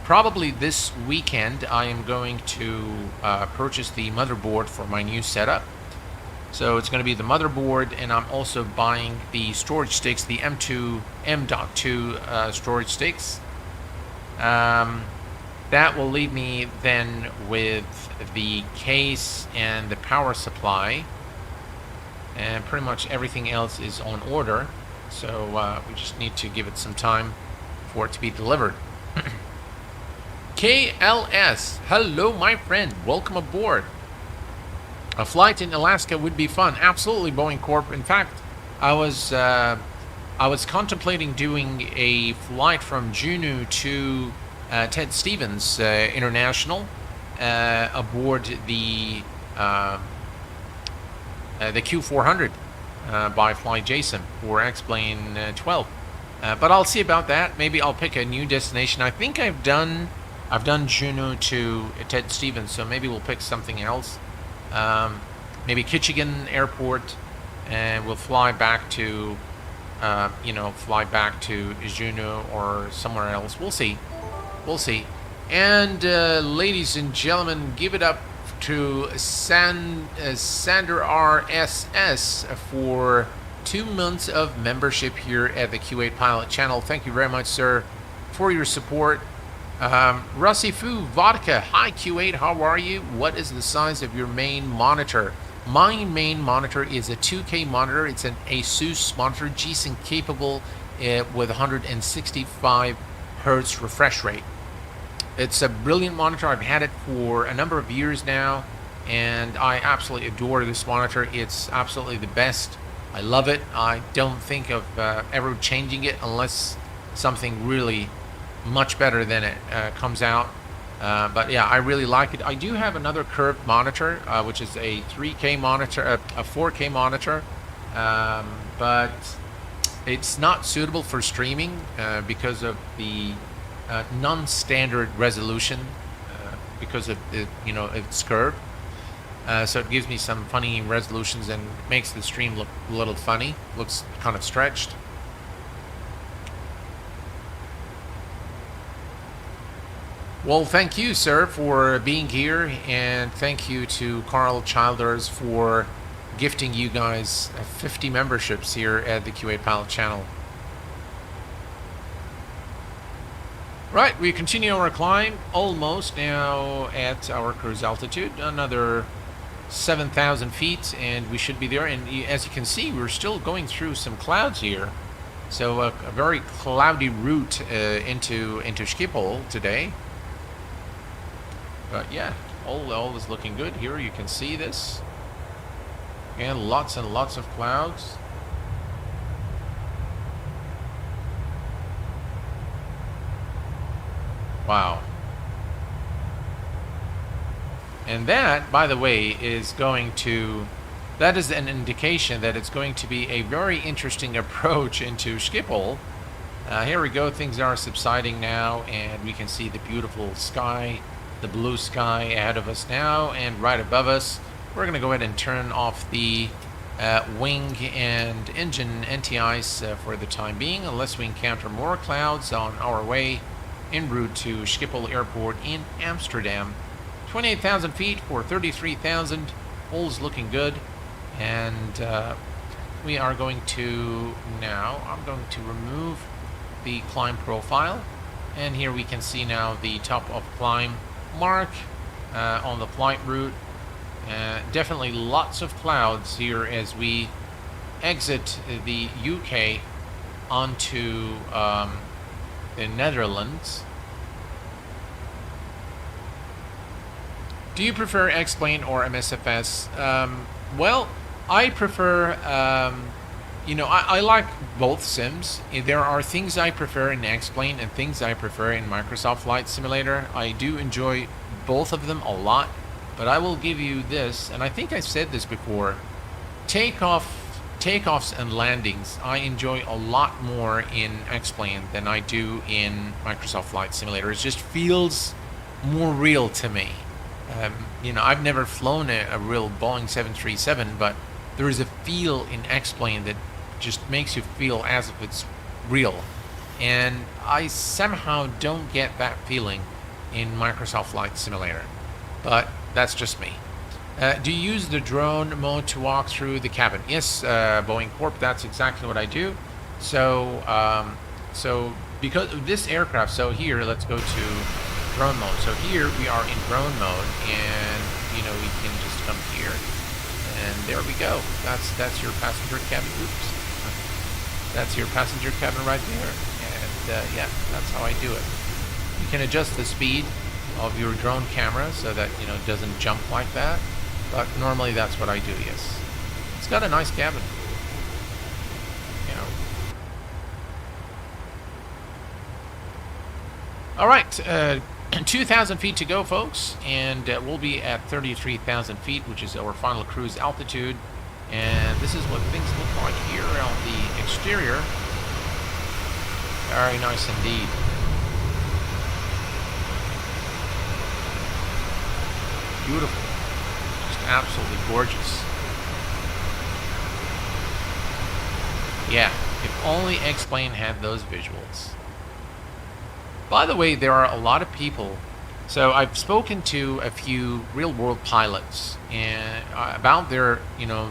Probably this weekend, I am going to purchase the motherboard for my new setup. So it's going to be the motherboard, and I'm also buying the storage sticks, the M.2 storage sticks. That will leave me then with the case and the power supply, and pretty much everything else is on order. So we just need to give it some time for it to be delivered. KLS, hello my friend, welcome aboard. A flight in Alaska would be fun. Absolutely, Boeing Corp. In fact, I was I was contemplating doing a flight from Juneau to Ted Stevens International aboard the Q400 by Fly Jason for X-Plane 12. But I'll see about that. Maybe I'll pick a new destination. I think I've done Juneau to Ted Stevens, so maybe we'll pick something else. Maybe Kitchigan Airport, and we'll fly back to Juneau or somewhere else. We'll see. And ladies and gentlemen, give it up to Sander RSS for 2 months of membership here at the Q8 Pilot channel. Thank you very much, sir, for your support. Rusty Fu Vodka, hi Q8, how are you? What is the size of your main monitor? My main monitor is a 2K monitor. It's an Asus monitor, G-Sync capable with 165 Hertz refresh rate. It's a brilliant monitor. I've had it for a number of years now, and I absolutely adore this monitor. It's absolutely the best. I love it. I don't think of ever changing it unless something really much better than it comes out. But yeah, I really like it. I do have another curved monitor, which is a 3K monitor, a 4K monitor, but it's not suitable for streaming because of the non-standard resolution, because of it's curved. So it gives me some funny resolutions and makes the stream look a little funny. Looks kind of stretched. Well, thank you, sir, for being here, and thank you to Carl Childers for gifting you guys 50 memberships here at the Q8 Pilot channel. Right, we continue our climb, almost now at our cruise altitude, another 7,000 feet, and we should be there. And as you can see, we're still going through some clouds here, so a very cloudy route into Schipol today. But yeah, all is looking good here. You can see this, and lots of clouds. Wow. And that, by the way, that is an indication that it's going to be a very interesting approach into Schipol. Here we go, things are subsiding now, and we can see the beautiful sky, the blue sky ahead of us now, and right above us. We're going to go ahead and turn off the wing and engine anti-ice for the time being, unless we encounter more clouds on our way en route to Schiphol Airport in Amsterdam. 28,000 feet for 33,000. All is looking good, and we are going to now. I'm going to remove the climb profile, and here we can see now the top of climb mark on the flight route. Definitely lots of clouds here as we exit the UK onto the Netherlands. Do you prefer X-Plane or MSFS? Well, I prefer, I like both sims. There are things I prefer in X-Plane and things I prefer in Microsoft Flight Simulator. I do enjoy both of them a lot, but I will give you this, and I think I said this before, takeoffs and landings I enjoy a lot more in X-Plane than I do in Microsoft Flight Simulator. It just feels more real to me. I've never flown a real Boeing 737, but there is a feel in X-Plane that just makes you feel as if it's real, and I somehow don't get that feeling in Microsoft Flight Simulator, but that's just me. Do you use the drone mode to walk through the cabin? Yes, Boeing Corp, that's exactly what I do. So because of this aircraft, so here, let's go to drone mode. So here we are in drone mode, and we can just come here, and there we go. That's your passenger cabin. Oops. That's your passenger cabin right there, and yeah, that's how I do it. You can adjust the speed of your drone camera so that it doesn't jump like that, but normally that's what I do. Yes, it's got a nice cabin. All right, 2,000 feet to go, folks, and we'll be at 33,000 feet, which is our final cruise altitude. And this is what things look like here on the exterior. Very nice indeed. Beautiful. Just absolutely gorgeous. Yeah, if only X-Plane had those visuals. By the way, there are a lot of people. So I've spoken to a few real-world pilots and about their,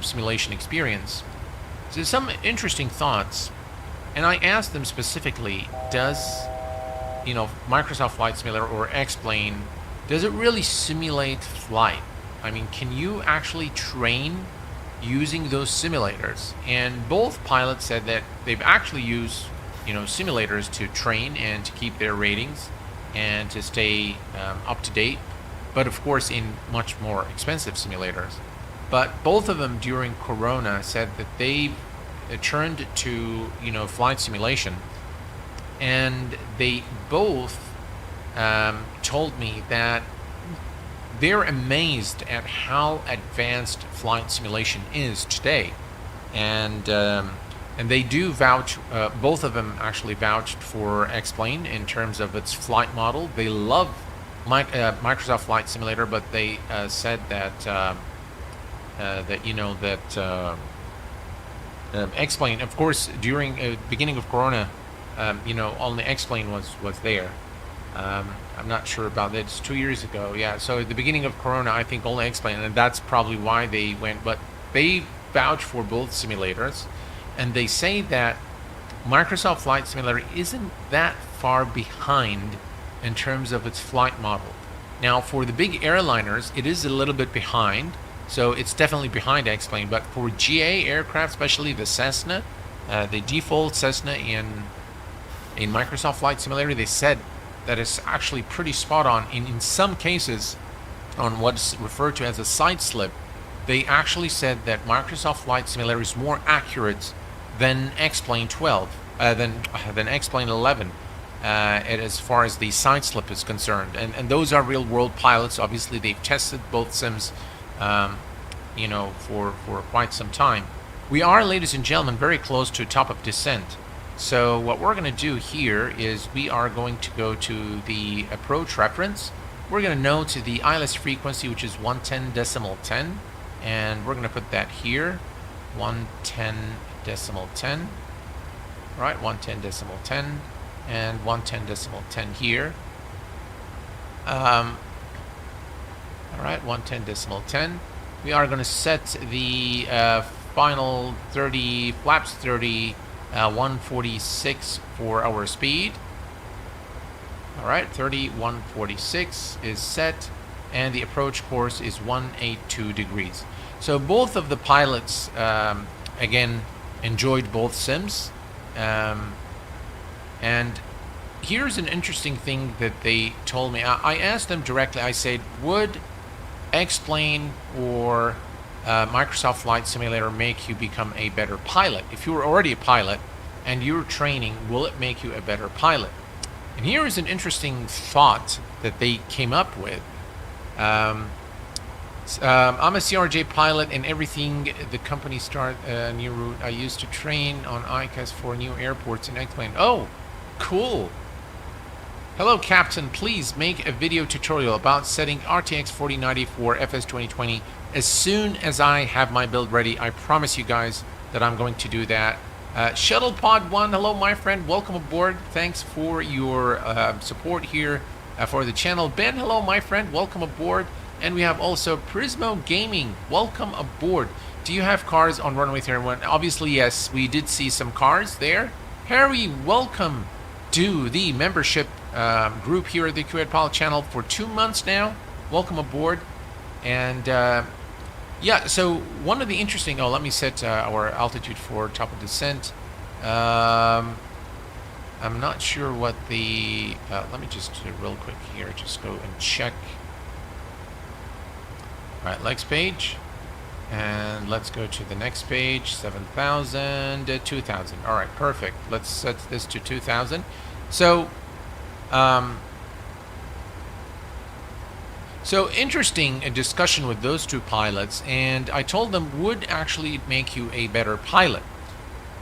simulation experience. So some interesting thoughts, and I asked them specifically: does, Microsoft Flight Simulator or X-Plane, does it really simulate flight? I mean, can you actually train using those simulators? And both pilots said that they've actually used simulators to train and to keep their ratings and to stay up to date, but of course in much more expensive simulators. But both of them during Corona said that they turned to flight simulation, and they both told me that they're amazed at how advanced flight simulation is today. And they do vouch, both of them actually vouched for X-Plane in terms of its flight model. They love Microsoft Flight Simulator, but they said that X-Plane, of course, during beginning of Corona, only X-Plane was there. I'm not sure about that. It's 2 years ago. Yeah, so at the beginning of Corona, I think only X-Plane, and that's probably why they went. But they vouch for both simulators. And they say that Microsoft Flight Simulator isn't that far behind in terms of its flight model. Now, for the big airliners, it is a little bit behind, so it's definitely behind X-Plane. But for GA aircraft, especially the Cessna, the default Cessna in Microsoft Flight Simulator, they said that it's actually pretty spot on. In some cases, on what's referred to as a side slip, they actually said that Microsoft Flight Simulator is more accurate than X-Plane 12, than X-Plane 11, as far as the side slip is concerned. And those are real-world pilots. Obviously, they've tested both sims, for quite some time. We are, ladies and gentlemen, very close to top of descent. So what we're going to do here is we are going to go to the approach reference. We're going to note the ILS frequency, which is 110.10, and we're going to put that here, 110.10. Right, 110.10 and 110.10 here. All right, 110.10. We are going to set the final 30 flaps 30 146 for our speed. All right, 30 146 is set, and the approach course is 182 degrees. So both of the pilots again enjoyed both sims, and here's an interesting thing that they told me. I asked them directly. I said, would X-Plane or Microsoft Flight Simulator make you become a better pilot? If you were already a pilot and you're training, will it make you a better pilot? And here is an interesting thought that they came up with. I'm a CRJ pilot, and everything the company start a new route. I used to train on ICAS for new airports in X-Plane. Oh, cool. Hello, Captain. Please make a video tutorial about setting RTX 4090 for FS 2020 as soon as I have my build ready. I promise you guys that I'm going to do that. ShuttlePod1, hello, my friend. Welcome aboard. Thanks for your support here for the channel. Ben, hello, my friend. Welcome aboard. And we have also Prismo Gaming. Welcome aboard. Do you have cars on runway 31? Obviously, yes. We did see some cars there. Harry, welcome to the membership group here at the QA Pilot channel for 2 months now. Welcome aboard. And yeah, so one of the interesting... Oh, let me set our altitude for top of descent. I'm not sure what the... let me just real quick here, just go and check. All right, next page. And let's go to the next page, 7,000, 2,000. All right, perfect. Let's set this to 2,000. So So interesting discussion with those two pilots, and I told them would actually make you a better pilot.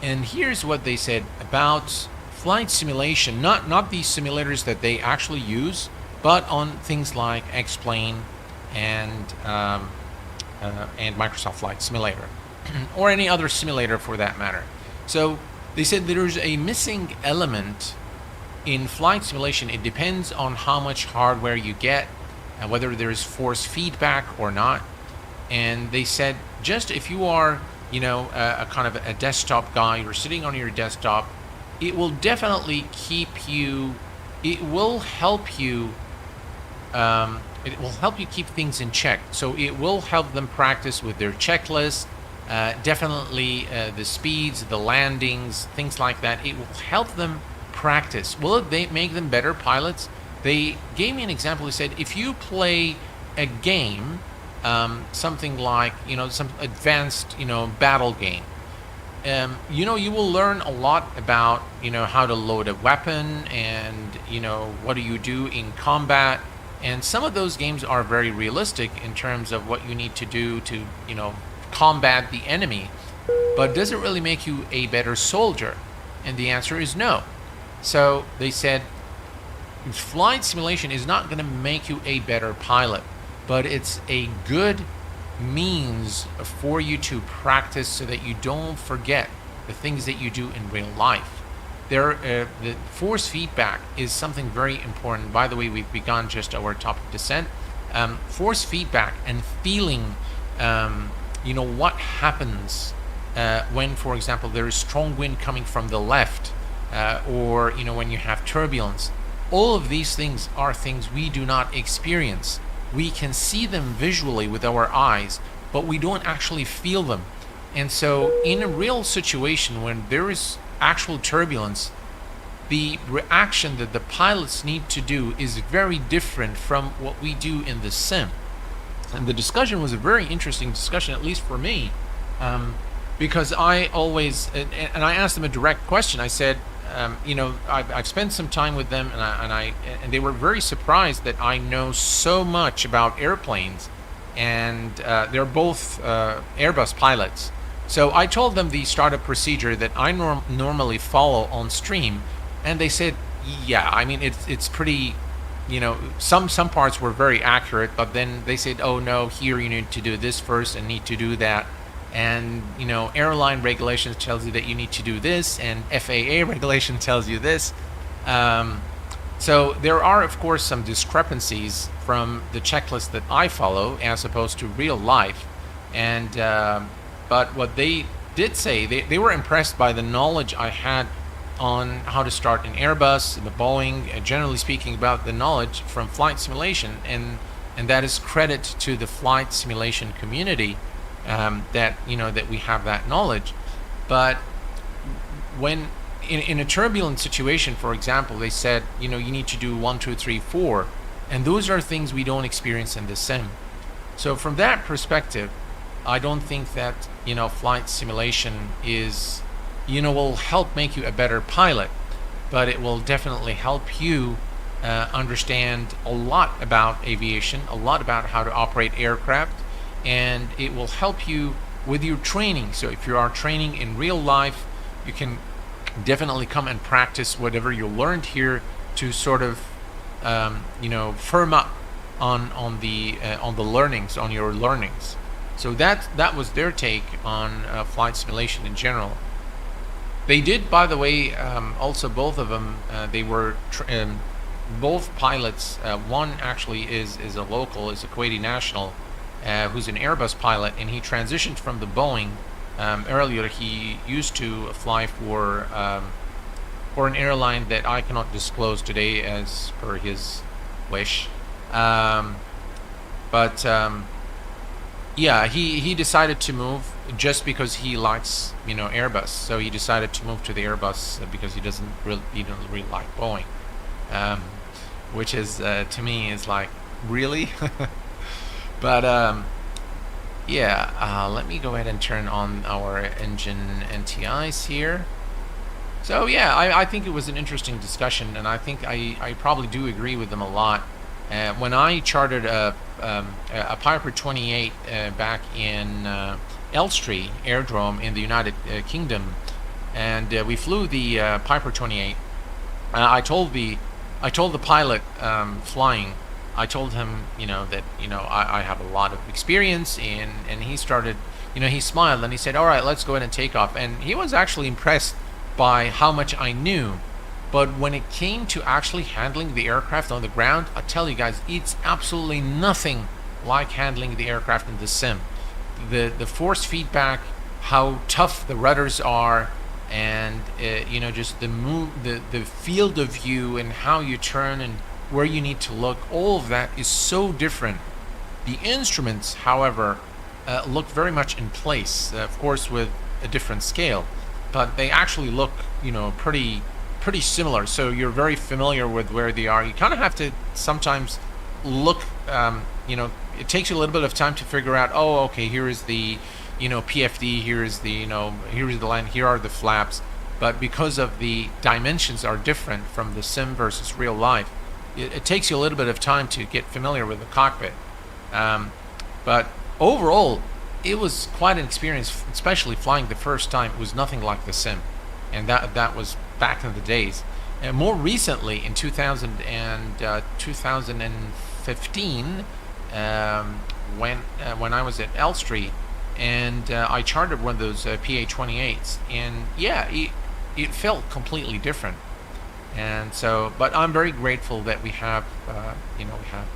And here's what they said about flight simulation, not these simulators that they actually use, but on things like X-Plane and Microsoft Flight Simulator, or any other simulator for that matter. So they said there's a missing element in flight simulation. It depends on how much hardware you get and whether there's force feedback or not. And they said just if you are, you know, a kind of a desktop guy, you're sitting on your desktop, it will definitely keep you, it will help you keep things in check. So it will help them practice with their checklist, definitely the speeds, the landings, things like that. It will help them practice. Will it make them better pilots? They gave me an example. They said if you play a game, something like, you know, some advanced, you know, battle game, you know, you will learn a lot about, you know, how to load a weapon and, you know, what do you do in combat. And some of those games are very realistic in terms of what you need to do to, you know, combat the enemy. But does it really make you a better soldier? And the answer is no. So they said flight simulation is not going to make you a better pilot, but it's a good means for you to practice so that you don't forget the things that you do in real life. The force feedback is something very important. By the way, we've begun just our top of descent. Force feedback and feeling, you know, what happens when, for example, there is strong wind coming from the left, or, you know, when you have turbulence. All of these things are things we do not experience. We can see them visually with our eyes, but we don't actually feel them. And so in a real situation when there is actual turbulence, the reaction that the pilots need to do is very different from what we do in the sim. And the discussion was a very interesting discussion, at least for me, because I always, and I asked them a direct question. I said, you know, I've spent some time with them, and they were very surprised that I know so much about airplanes, and they're both Airbus pilots. So I told them the startup procedure that I normally follow on stream, and they said, yeah, I mean, it's pretty, you know, some parts were very accurate, but then they said, oh no, here you need to do this first and need to do that. And, you know, airline regulations tells you that you need to do this, and FAA regulation tells you this. So there are, of course, some discrepancies from the checklist that I follow as opposed to real life. And but what they did say, they were impressed by the knowledge I had on how to start an Airbus, the Boeing, generally speaking, about the knowledge from flight simulation, and that is credit to the flight simulation community. That, you know, that we have that knowledge. But when in a turbulent situation, for example, they said, you know, you need to do 1, 2, 3, 4, and those are things we don't experience in the sim. So from that perspective, I don't think that, you know, flight simulation is, you know, will help make you a better pilot, but it will definitely help you understand a lot about aviation, a lot about how to operate aircraft, and it will help you with your training. So if you are training in real life, you can definitely come and practice whatever you learned here to sort of, you know, firm up on the learnings, on your learnings. So that was their take on flight simulation in general. They did, by the way, also both of them, they were both pilots. One actually is a local, is a Kuwaiti national, who's an Airbus pilot, and he transitioned from the Boeing. Earlier, he used to fly for an airline that I cannot disclose today as per his wish. Yeah, he decided to move just because he likes, you know, Airbus. So he decided to move to the Airbus because he doesn't really like Boeing, which is to me is like, really. But yeah, let me go ahead and turn on our engine NTIs here. So yeah, I think it was an interesting discussion, and I think I probably do agree with them a lot. When I chartered a Piper 28 back in Elstree Airdrome in the United Kingdom, and we flew the Piper 28, I told the pilot flying, I told him, that, I have a lot of experience in, and he started, he smiled and he said, all right, let's go ahead and take off. And he was actually impressed by how much I knew. But when it came to actually handling the aircraft on the ground, I tell you guys, it's absolutely nothing like handling the aircraft in the sim. The force feedback, how tough the rudders are, and just the field of view and how you turn and where you need to look, all of that is so different. The instruments, however, look very much in place, of course with a different scale, but they actually look pretty similar, so you're very familiar with where they are. You kind of have to sometimes look, it takes you a little bit of time to figure out, oh, okay, here is the PFD, here is the here is the line, here are the flaps. But because of the dimensions are different from the sim versus real life, it takes you a little bit of time to get familiar with the cockpit. But overall, it was quite an experience, especially flying the first time. It was nothing like the sim, and that was back in the days. And more recently, in 2015, when I was at Elstree, and I chartered one of those PA-28s, and yeah, it felt completely different. And so, but I'm very grateful that we have, we have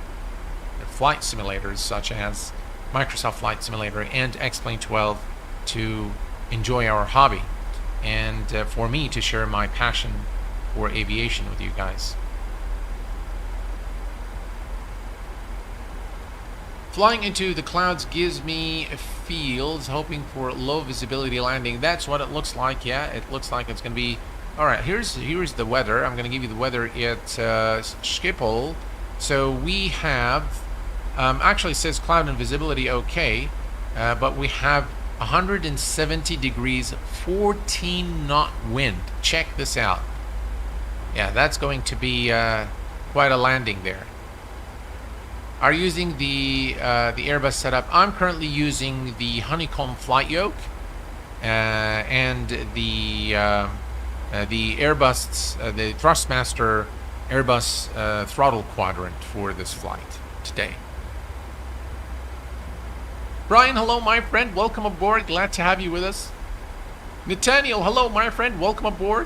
flight simulators such as Microsoft Flight Simulator and X-Plane 12 to enjoy our hobby, and for me to share my passion for aviation with you guys. Flying into the clouds gives me feels, hoping for low visibility landing. That's what it looks like. Yeah, it looks like it's going to be. All right, here's the weather. I'm going to give you the weather at Schipol. So we have, actually it says cloud and visibility okay, but we have 170 degrees, 14 knot wind. Check this out. Yeah, that's going to be quite a landing there. Are using the Airbus setup. I'm currently using the honeycomb flight yoke and the Airbus, the Thrustmaster Airbus throttle quadrant for this flight today. Brian, hello my friend, welcome aboard. Glad to have you with us. Nathaniel, hello my friend, welcome aboard.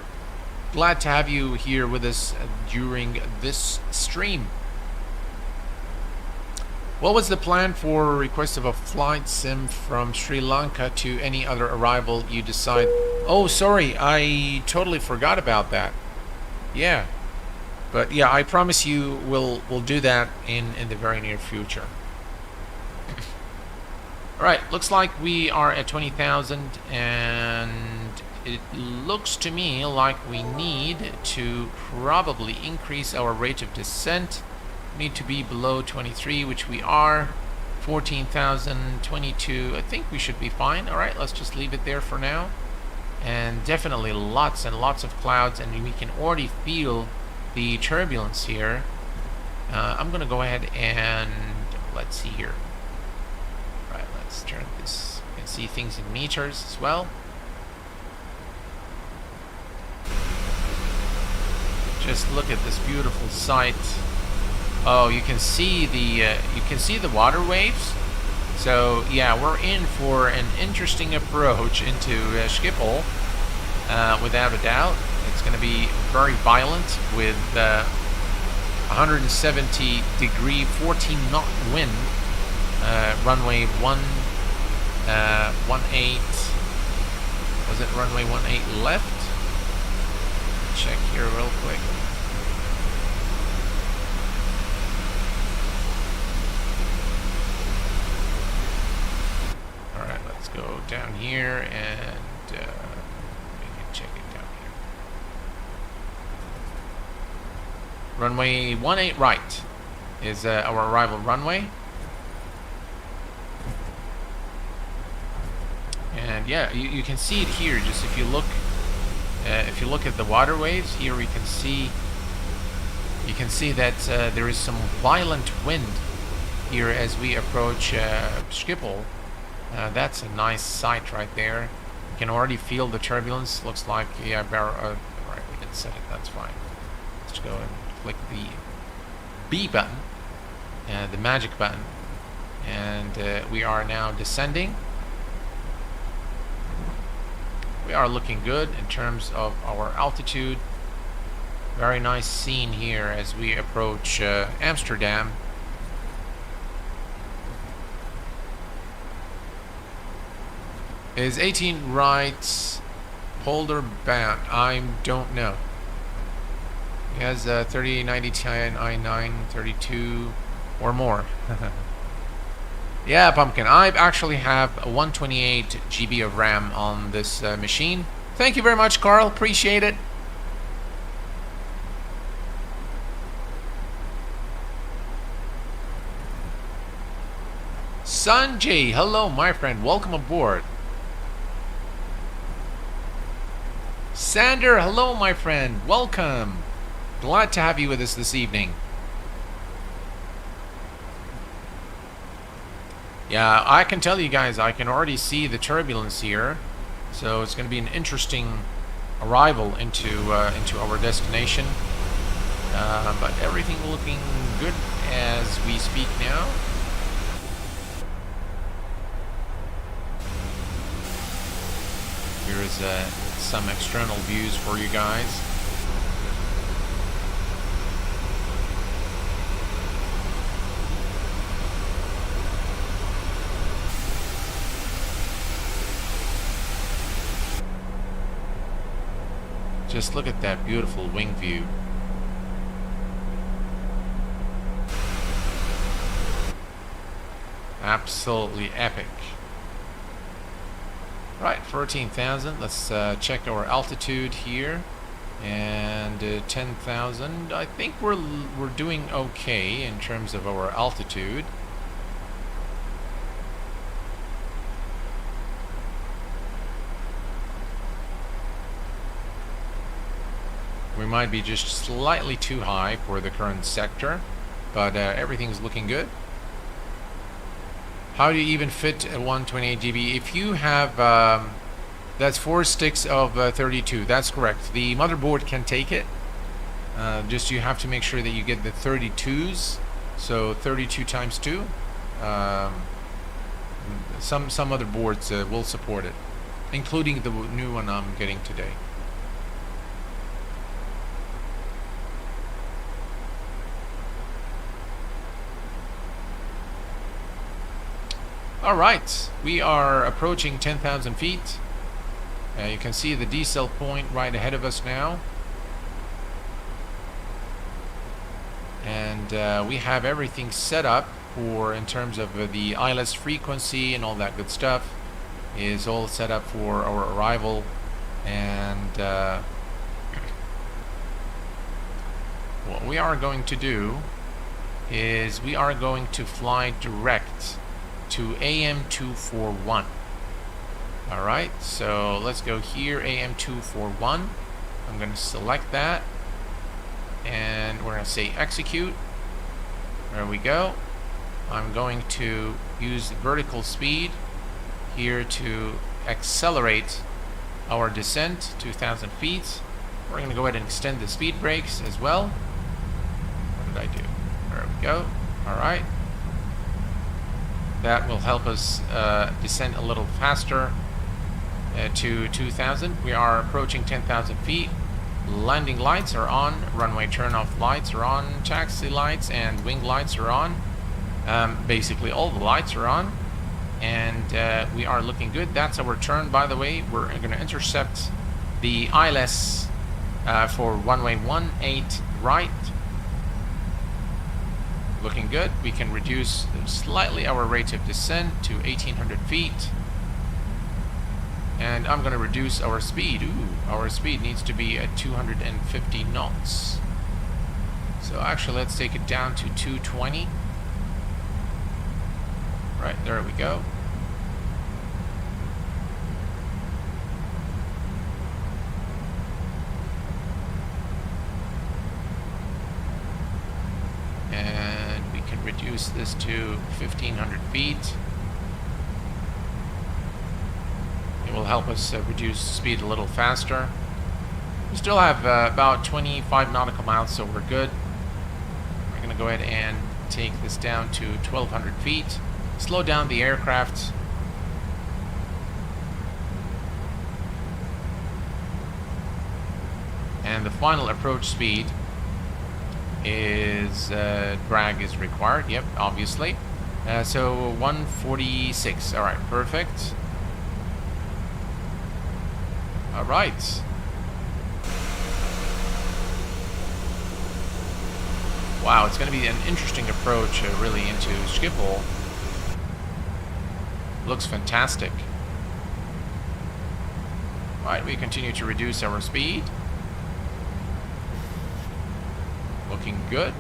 Glad to have you here with us during this stream. What was the plan for request of a flight sim from Sri Lanka to any other arrival you decide? Oh, sorry, I totally forgot about that. Yeah, but yeah, I promise you we'll do that in the very near future. All right, looks like we are at 20,000, and it looks to me like we need to probably increase our rate of descent. Need to be below 23, which we are. 14,000, 22. I think we should be fine. All right, let's just leave it there for now. And definitely lots and lots of clouds, and we can already feel the turbulence here. I'm going to go ahead and let's see here. All right, let's turn this. You can see things in meters as well. Just look at this beautiful sight. Oh, you can see the water waves. So yeah, we're in for an interesting approach into Schipol, without a doubt. It's going to be very violent with 170 degree, 14 knot wind. Runway 18. Was it runway 18 left? Check here real quick. Alright, let's go down here and we can check it down here. Runway 18 right is our arrival runway. And yeah, you can see it here. Just if you look at the water waves here, we can see You can see that there is some violent wind here as we approach Schipol. That's a nice sight right there. You can already feel the turbulence. Looks like, yeah, right, we didn't set it, that's fine. Let's go and click the B button, the magic button, and we are now descending. We are looking good in terms of our altitude. Very nice scene here as we approach Amsterdam. Is 18 right holder bound? I don't know. He has 30, 90, 10, I9, 32 or more. Yeah, Pumpkin. I actually have a 128 GB of RAM on this machine. Thank you very much, Carl. Appreciate it. Sanjay, hello, my friend. Welcome aboard. Sander, hello, my friend. Welcome. Glad to have you with us this evening. Yeah, I can tell you guys, I can already see the turbulence here, so it's going to be an interesting arrival into our destination. But everything looking good as we speak now. Here is some external views for you guys. Just look at that beautiful wing view. Absolutely epic. Right, 14,000. Let's check our altitude here. And 10,000. I think we're doing okay in terms of our altitude. We might be just slightly too high for the current sector, but everything's looking good. How do you even fit a 128 GB? If you have, that's 4 sticks of 32. That's correct. The motherboard can take it. Just you have to make sure that you get the 32s. So 32 times 2. Some motherboards will support it, including the new one I'm getting today. Alright, we are approaching 10,000 feet. You can see the decel point right ahead of us now. And we have everything set up for, in terms of the ILS frequency and all that good stuff, is all set up for our arrival. And what we are going to do is we are going to fly direct to AM241. Alright, so let's go here, AM241. I'm going to select that, and we're going to say execute. There we go. I'm going to use vertical speed here to accelerate our descent, 2,000 feet. We're going to go ahead and extend the speed brakes as well. What did I do? There we go. Alright. That will help us descend a little faster to 2,000. We are approaching 10,000 feet. Landing lights are on. Runway turn-off lights are on. Taxi lights and wing lights are on. Basically, all the lights are on. And we are looking good. That's our turn, by the way. We're going to intercept the ILS for runway 18 right. Looking good. We can reduce slightly our rate of descent to 1,800 feet. And I'm going to reduce our speed. Ooh, our speed needs to be at 250 knots. So actually, let's take it down to 220. Right, there we go. reduce this to 1,500 feet. It will help us reduce speed a little faster. We still have about 25 nautical miles, so we're good. We're going to go ahead and take this down to 1,200 feet. Slow down the aircraft. And the final approach speed is drag is required. Yep, obviously. So 146. All right, perfect. All right. Wow, it's going to be an interesting approach, really, into Schipol. Looks fantastic. All right, we continue to reduce our speed. Looking good.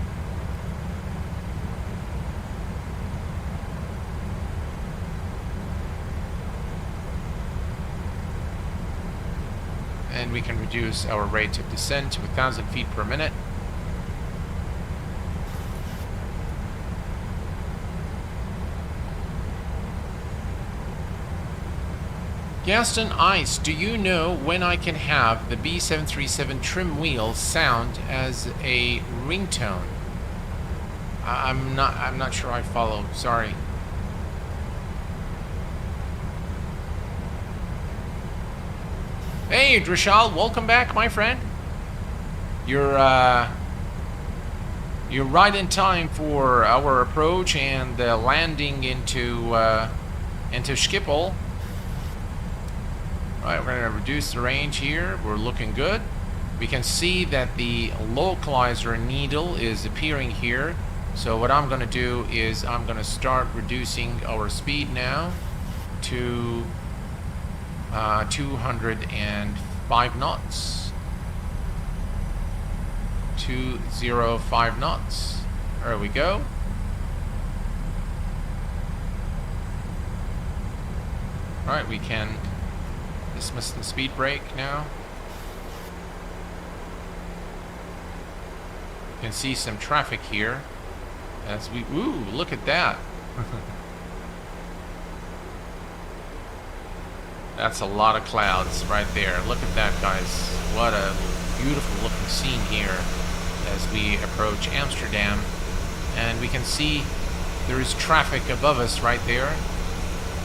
And we can reduce our rate of descent to 1,000 feet per minute. Gaston Ice, do you know when I can have the B737 trim wheel sound as a ringtone? I'm not sure I follow. Sorry. Hey, Drishal, welcome back, my friend. You're right in time for our approach and landing into Schipol. All right, we're going to reduce the range here. We're looking good. We can see that the localizer needle is appearing here. So what I'm going to do is I'm going to start reducing our speed now to 205 knots. 205 knots. There we go. All right, we can dismiss the speed brake now. You can see some traffic here as we, ooh, look at that. That's a lot of clouds right there. Look at that, guys. What a beautiful looking scene here as we approach Amsterdam. And we can see there is traffic above us right there.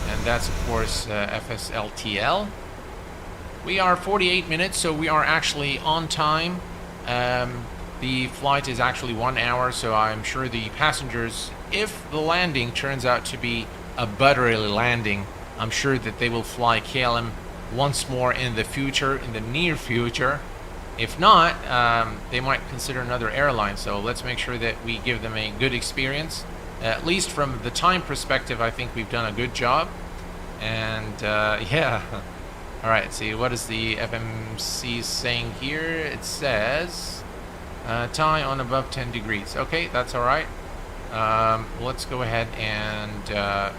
And that's, of course, FSLTL. We are 48 minutes, so we are actually on time. The flight is actually 1 hour, so I'm sure the passengers, if the landing turns out to be a buttery landing, I'm sure that they will fly KLM once more in the future, in the near future. If not, they might consider another airline, so let's make sure that we give them a good experience. At least from the time perspective, I think we've done a good job. And yeah. All right, see, what is the FMC saying here? It says tie on above 10 degrees. Okay, that's all right. Let's go ahead and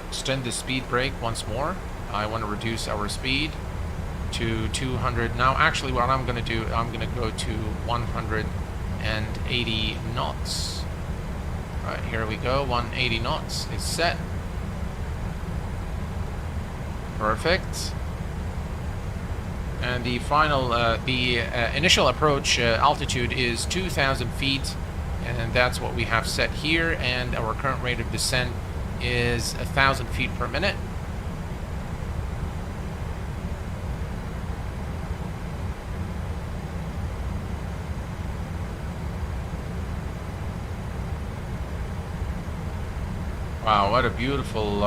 extend the speed brake once more. I want to reduce our speed to 200. Now, actually, what I'm going to do, I'm going to go to 180 knots. All right, here we go. 180 knots is set. Perfect. And the final, initial approach altitude is 2,000 feet, and that's what we have set here. And our current rate of descent is 1,000 feet per minute. Wow, what a beautiful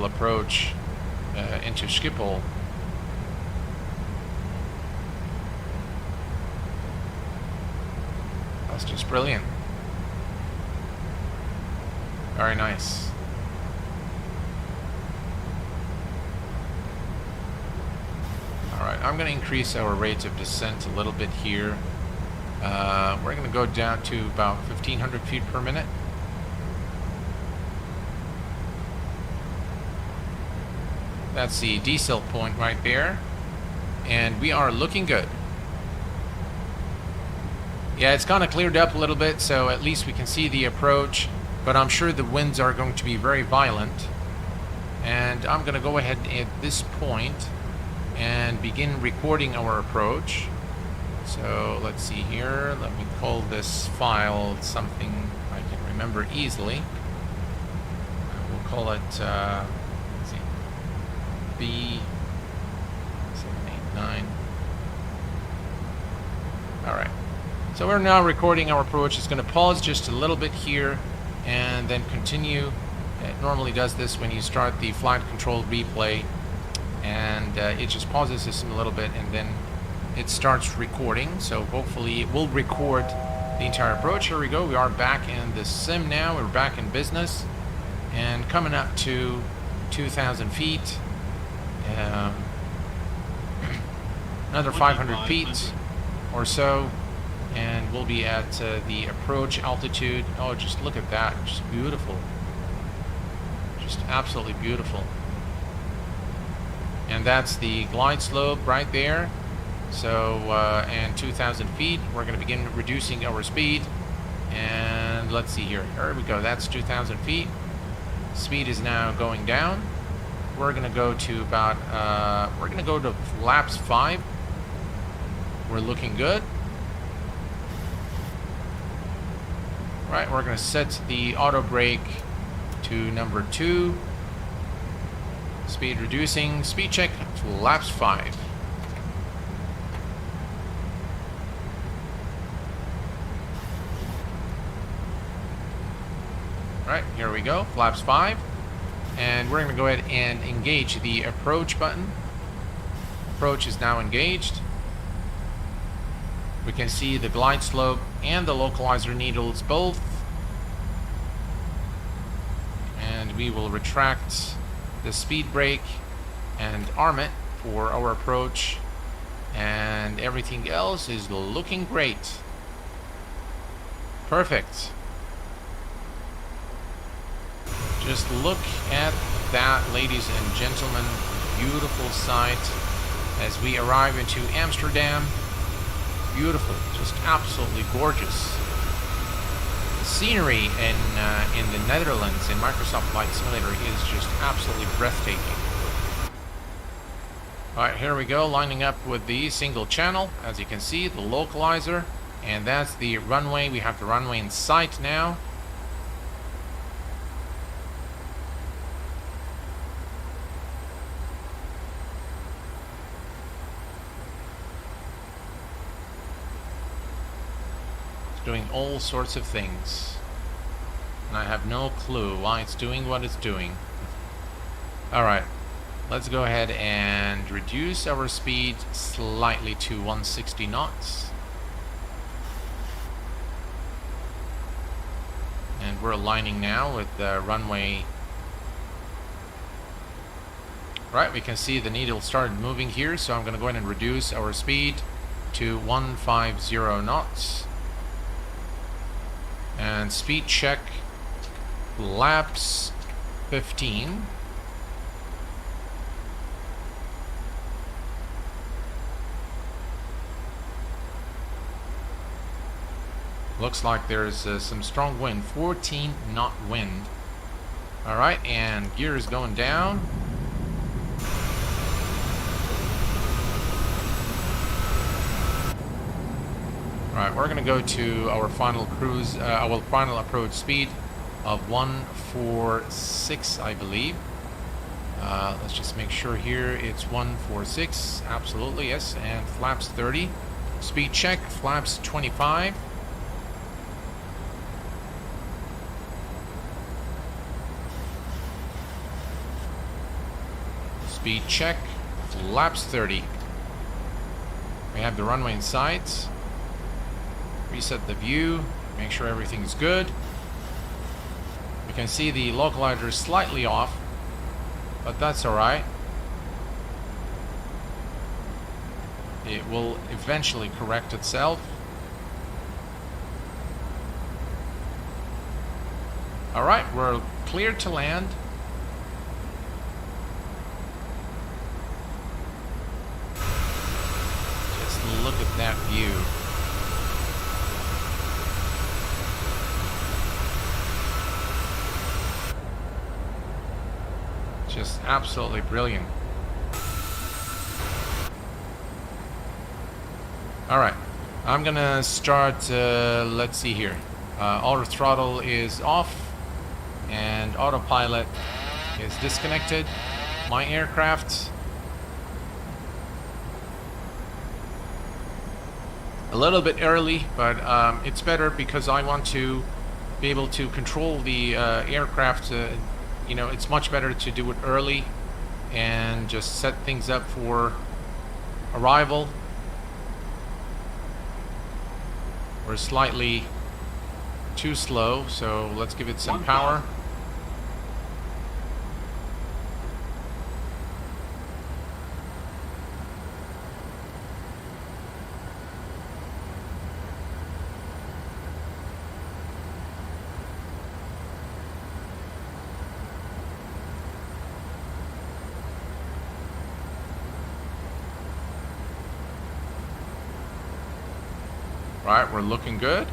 approach into Schipol. That's just brilliant. Very nice. Alright, I'm going to increase our rate of descent a little bit here. We're going to go down to about 1,500 feet per minute. That's the decel point right there. And we are looking good. Yeah, it's kind of cleared up a little bit, so at least we can see the approach. but I'm sure the winds are going to be very violent. And I'm going to go ahead at this point and begin recording our approach. So let's see here. Let me call this file something I can remember easily. We'll call it, let's see, B789. All right. So we're now recording our approach. It's going to pause just a little bit here and then continue. It normally does this when you start the flight control replay, and it just pauses the system a little bit and then it starts recording. So hopefully it will record the entire approach. Here we go. We are back in the sim now. We're back in business and coming up to 2,000 feet. Another 500 feet or so, and we'll be at the approach altitude. Oh, just look at that. Just beautiful. Just absolutely beautiful. And that's the glide slope right there. So, and 2,000 feet, we're going to begin reducing our speed. And let's see here. There we go. That's 2,000 feet. Speed is now going down. We're going to go to about, we're going to go to flaps 5. We're looking good. Right, we're going to set the auto brake to number 2. Speed reducing. Speed check, flaps 5. Right, here we go, flaps 5. And we're going to go ahead and engage the approach button. Approach is now engaged. We can see the glide slope and the localizer needles both. And we will retract the speed brake and arm it for our approach. And everything else is looking great. Perfect. Just look at that, ladies and gentlemen. Beautiful sight as we arrive into Amsterdam. Beautiful, just absolutely gorgeous. The scenery in the Netherlands in Microsoft Flight Simulator is just absolutely breathtaking. Alright, here we go, lining up with the single channel. As you can see, the localizer. And that's the runway. We have the runway in sight now. Doing all sorts of things, and I have no clue why it's doing what it's doing. Alright, let's go ahead and reduce our speed slightly to 160 knots. And we're aligning now with the runway. Right, we can see the needle started moving here, so I'm going to go ahead and reduce our speed to 150 knots. And speed check, flaps 15. Looks like there's some strong wind, 14 knot wind. Alright, and gear is going down. Alright, we're going to go to our final cruise, our final approach speed of 146, I believe. Let's just make sure here it's 146, absolutely, yes, and flaps 30. Speed check, flaps 25. Speed check, flaps 30. We have the runway in sight. Reset the view, make sure everything's good. You can see the localizer is slightly off, but that's alright. It will eventually correct itself. Alright, we're clear to land. Just look at that view. Just absolutely brilliant. Alright, I'm gonna start, let's see here. Auto throttle is off and autopilot is disconnected. My aircraft, a little bit early, but it's better because I want to be able to control the aircraft. You know, it's much better to do it early and just set things up for arrival. We're slightly too slow, so let's give it some power. Right, we're looking good.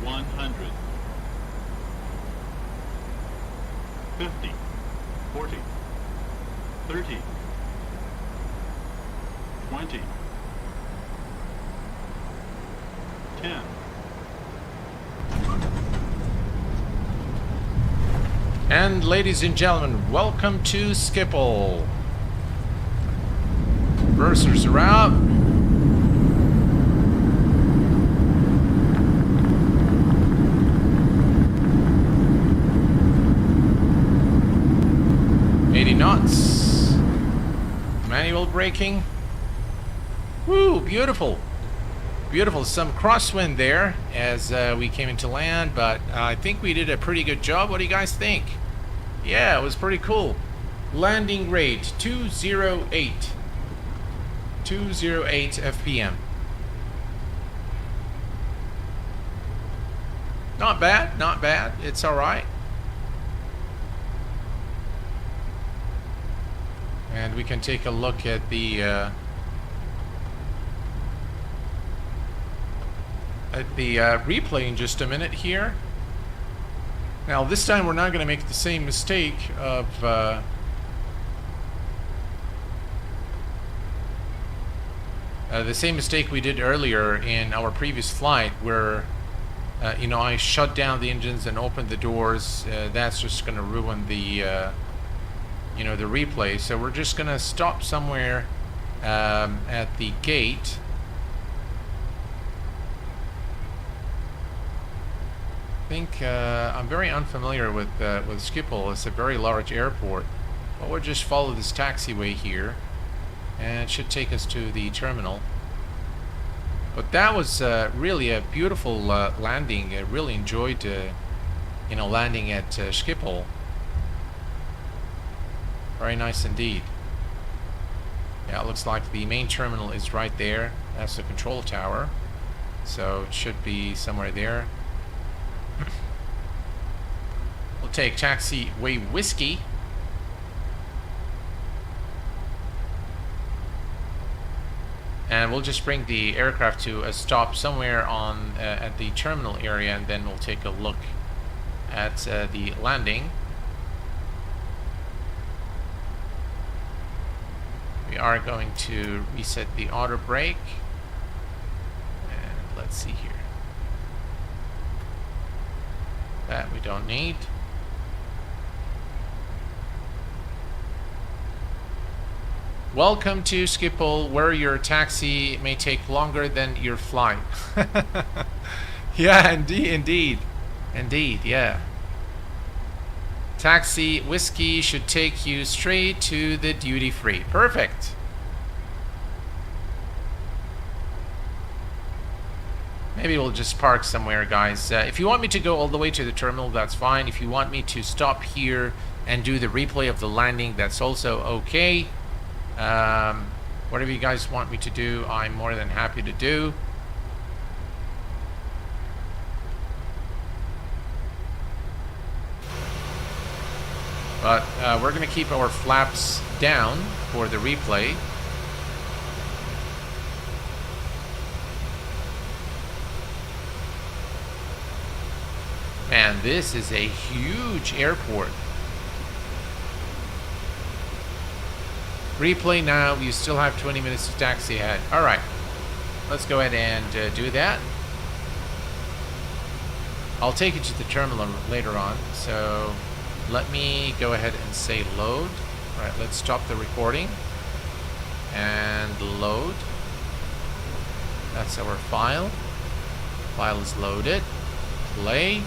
$100, 50, 40, 30, 20, 10. And ladies and gentlemen, welcome to Schipol. Reversers are out. Knots. Manual braking. Woo, beautiful. Beautiful. Some crosswind there as we came into land, but I think we did a pretty good job. What do you guys think? Yeah, it was pretty cool. Landing rate 208. 208 FPM. Not bad, not bad. It's all right. And we can take a look at the replay in just a minute here. Now this time we're not going to make the same mistake of the same mistake we did earlier in our previous flight, where you know, I shut down the engines and opened the doors. That's just going to ruin the you know, the replay. So we're just gonna stop somewhere at the gate. I think I'm very unfamiliar with Schipol. It's a very large airport, but we'll just follow this taxiway here, and it should take us to the terminal. But that was really a beautiful landing. I really enjoyed you know, landing at Schipol. Very nice indeed. Yeah, it looks like the main terminal is right there. That's the control tower. So it should be somewhere there. We'll take taxiway whiskey. And we'll just bring the aircraft to a stop somewhere on at the terminal area, and then we'll take a look at the landing. We are going to reset the auto brake, and let's see here. That we don't need. Welcome to Schipol, where your taxi may take longer than your flight. Yeah, indeed, yeah. Taxi whiskey should take you straight to the duty free. Perfect. Maybe we'll just park somewhere, guys. If you want me to go all the way to the terminal, that's fine. If you want me to stop here and do the replay of the landing, that's also okay. Whatever you guys want me to do, I'm more than happy to do. But we're going to keep our flaps down for the replay. Man, this is a huge airport. Replay now. You still have 20 minutes to taxi ahead. All right. Let's go ahead and do that. I'll take you to the terminal later on. So let me go ahead and say load. All right, let's stop the recording and load. That's our file. File is loaded. Play.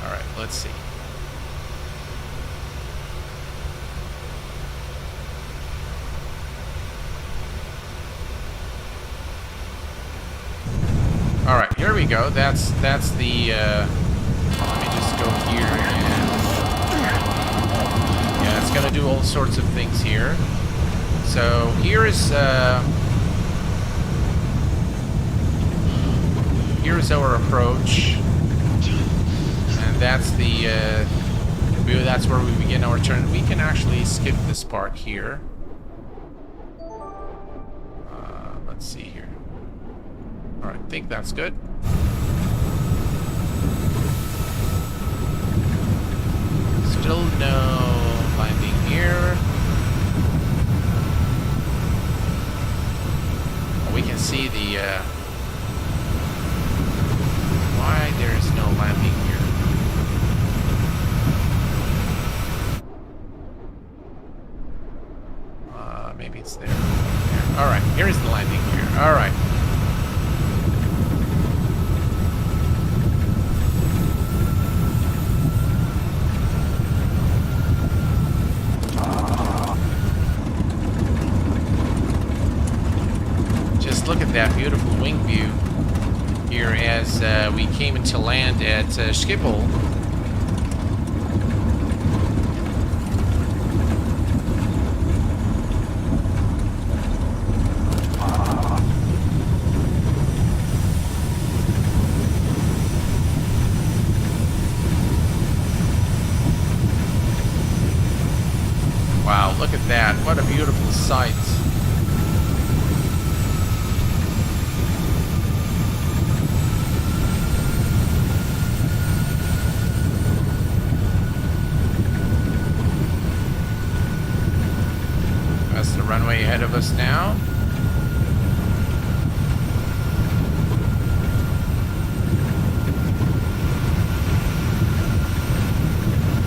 All right, let's see. All right, here we go. That's the. Let me just go here and yeah, it's gonna do all sorts of things here. So here is our approach. That's the that's where we begin our turn. We can actually skip this part here. Let's see here. All right, I think that's good. Still no landing here. We can see the why there is no landing here. Maybe it's there. All right, here's the landing here. All right. Just look at that beautiful wing view here as we came into land at Schipol. Wow, look at that. What a beautiful sight. That's the runway ahead of us now.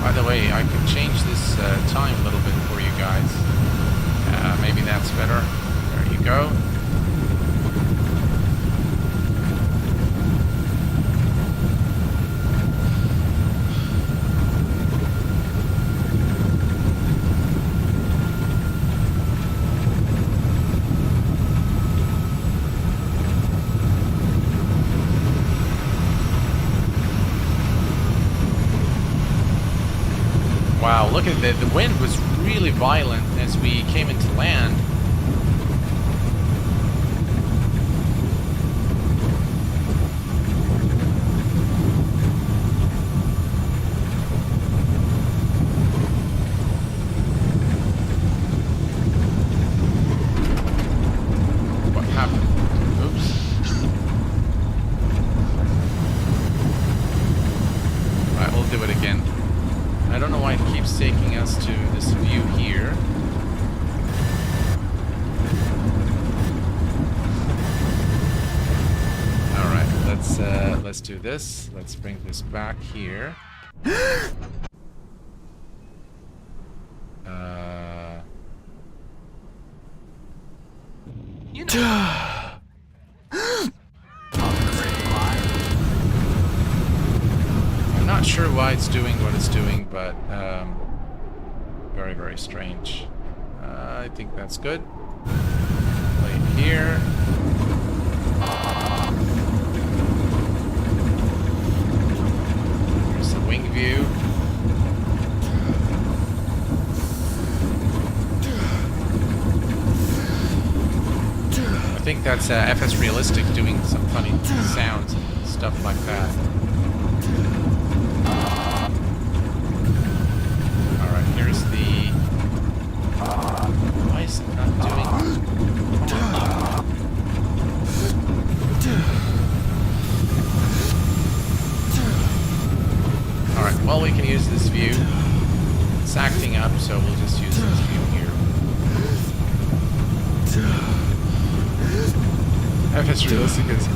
By the way, I can change this time a little bit for you guys. Maybe that's better. There you go. Wow, look at the wind was really violent as we came into land. What happened? Oops. Alright, we'll do it again. I don't know why it keeps taking us to this view here. All right, let's do this. Let's bring this back here. Positive rate of climb. I'm not sure why it's doing what it's doing, but very, very strange. I think that's good. Play it here. Here's the wing view. I think that's FS Realistic doing some funny sounds and stuff like that. Alright, here's the... Why is it not doing... Alright, well, we can use this view. It's acting up, so we'll just use this view here. FS Realistic is...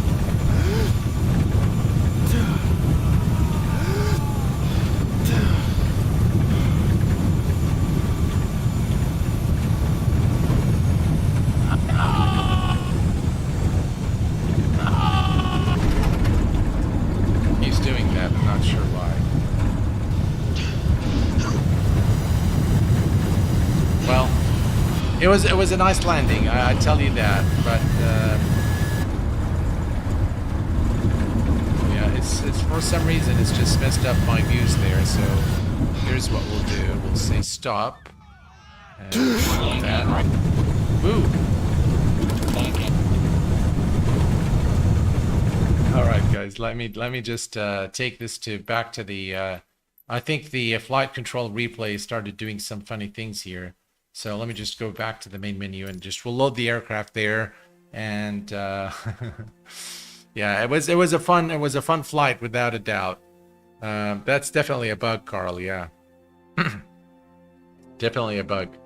He's doing that, I'm not sure why. Well, it was a nice landing, I tell you that, but yeah, it's for some reason it's just messed up my views there. So here's what we'll do: we'll say stop. And that. Woo! All right, guys, let me just take this back to the. I think the flight control replay started doing some funny things here. So let me just go back to the main menu and we'll load the aircraft there, and yeah, it was a fun flight without a doubt. That's definitely a bug, Carl. Yeah, definitely a bug.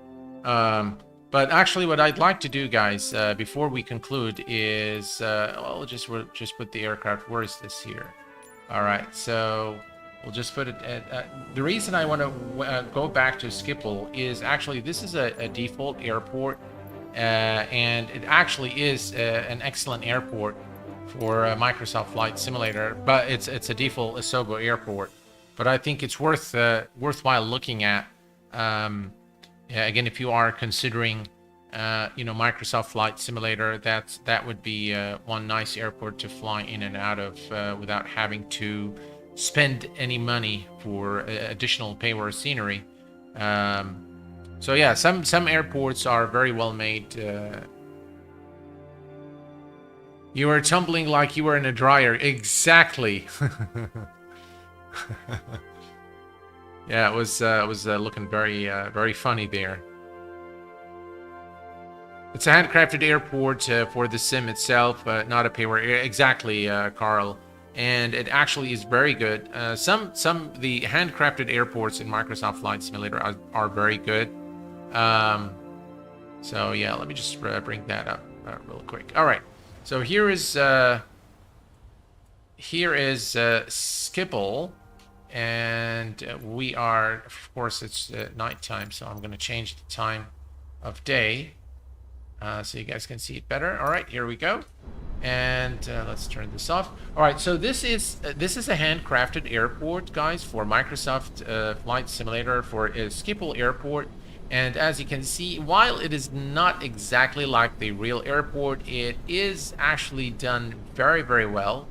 But actually, what I'd like to do, guys, before we conclude, is well, we'll just put the aircraft. Where is this here? All right, so. We'll just put it at... the reason I want to go back to Schipol is actually this is a default airport, and it actually is an excellent airport for Microsoft Flight Simulator, but it's a default Asobo airport. But I think it's worthwhile looking at. Again, if you are considering Microsoft Flight Simulator, that would be one nice airport to fly in and out of without having to spend any money for additional payware scenery. So yeah, some airports are very well made. You were tumbling like you were in a dryer. Exactly. Yeah, it was looking very funny there. It's a handcrafted airport for the sim itself, not a payware. Exactly, Carl. And it actually is very good. Some the handcrafted airports in Microsoft Flight Simulator are very good. So yeah, let me just bring that up real quick. All right, so here is Schipol, and we are, of course, it's nighttime, so I'm going to change the time of day so you guys can see it better. All right, here we go. And let's turn this off. All right, so this is a handcrafted airport, guys, for Microsoft Flight Simulator for Schipol Airport. And as you can see, while it is not exactly like the real airport, it is actually done very, very well.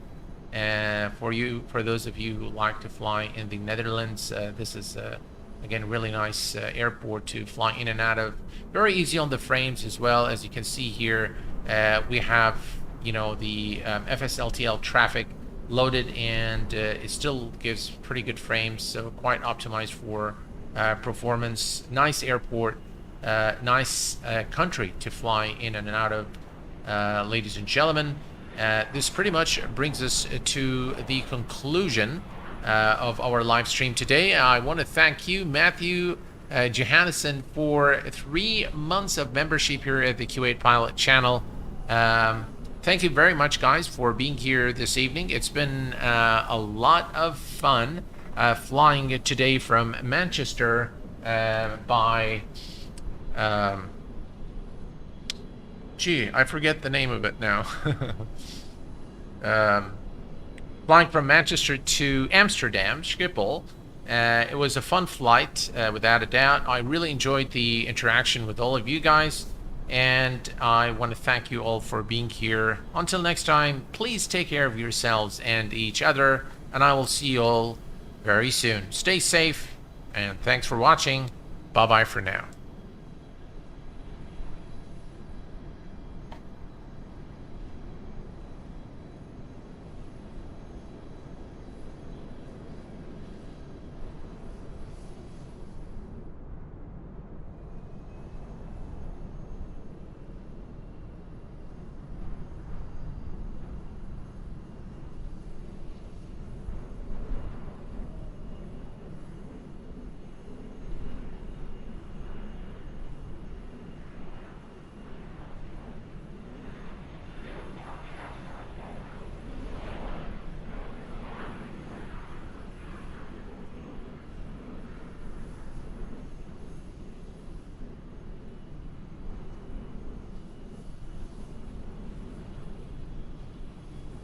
For those of you who like to fly in the Netherlands, this is again really nice airport to fly in and out of. Very easy on the frames as well. As you can see here, we have the FSLTL traffic loaded, and it still gives pretty good frames, so quite optimized for performance. Nice airport, nice country to fly in and out of, ladies and gentlemen. This pretty much brings us to the conclusion of our live stream today. I want to thank you, Matthew Johannesson, for 3 months of membership here at the Q8 Pilot channel. Thank you very much, guys, for being here this evening. It's been a lot of fun flying today from Manchester by Gee, I forget the name of it now. Flying from Manchester to Amsterdam, Schipol. It was a fun flight, without a doubt. I really enjoyed the interaction with all of you guys, and I want to thank you all for being here. Until next time, please take care of yourselves and each other, and I will see you all very soon. Stay safe, and thanks for watching. Bye-bye for now.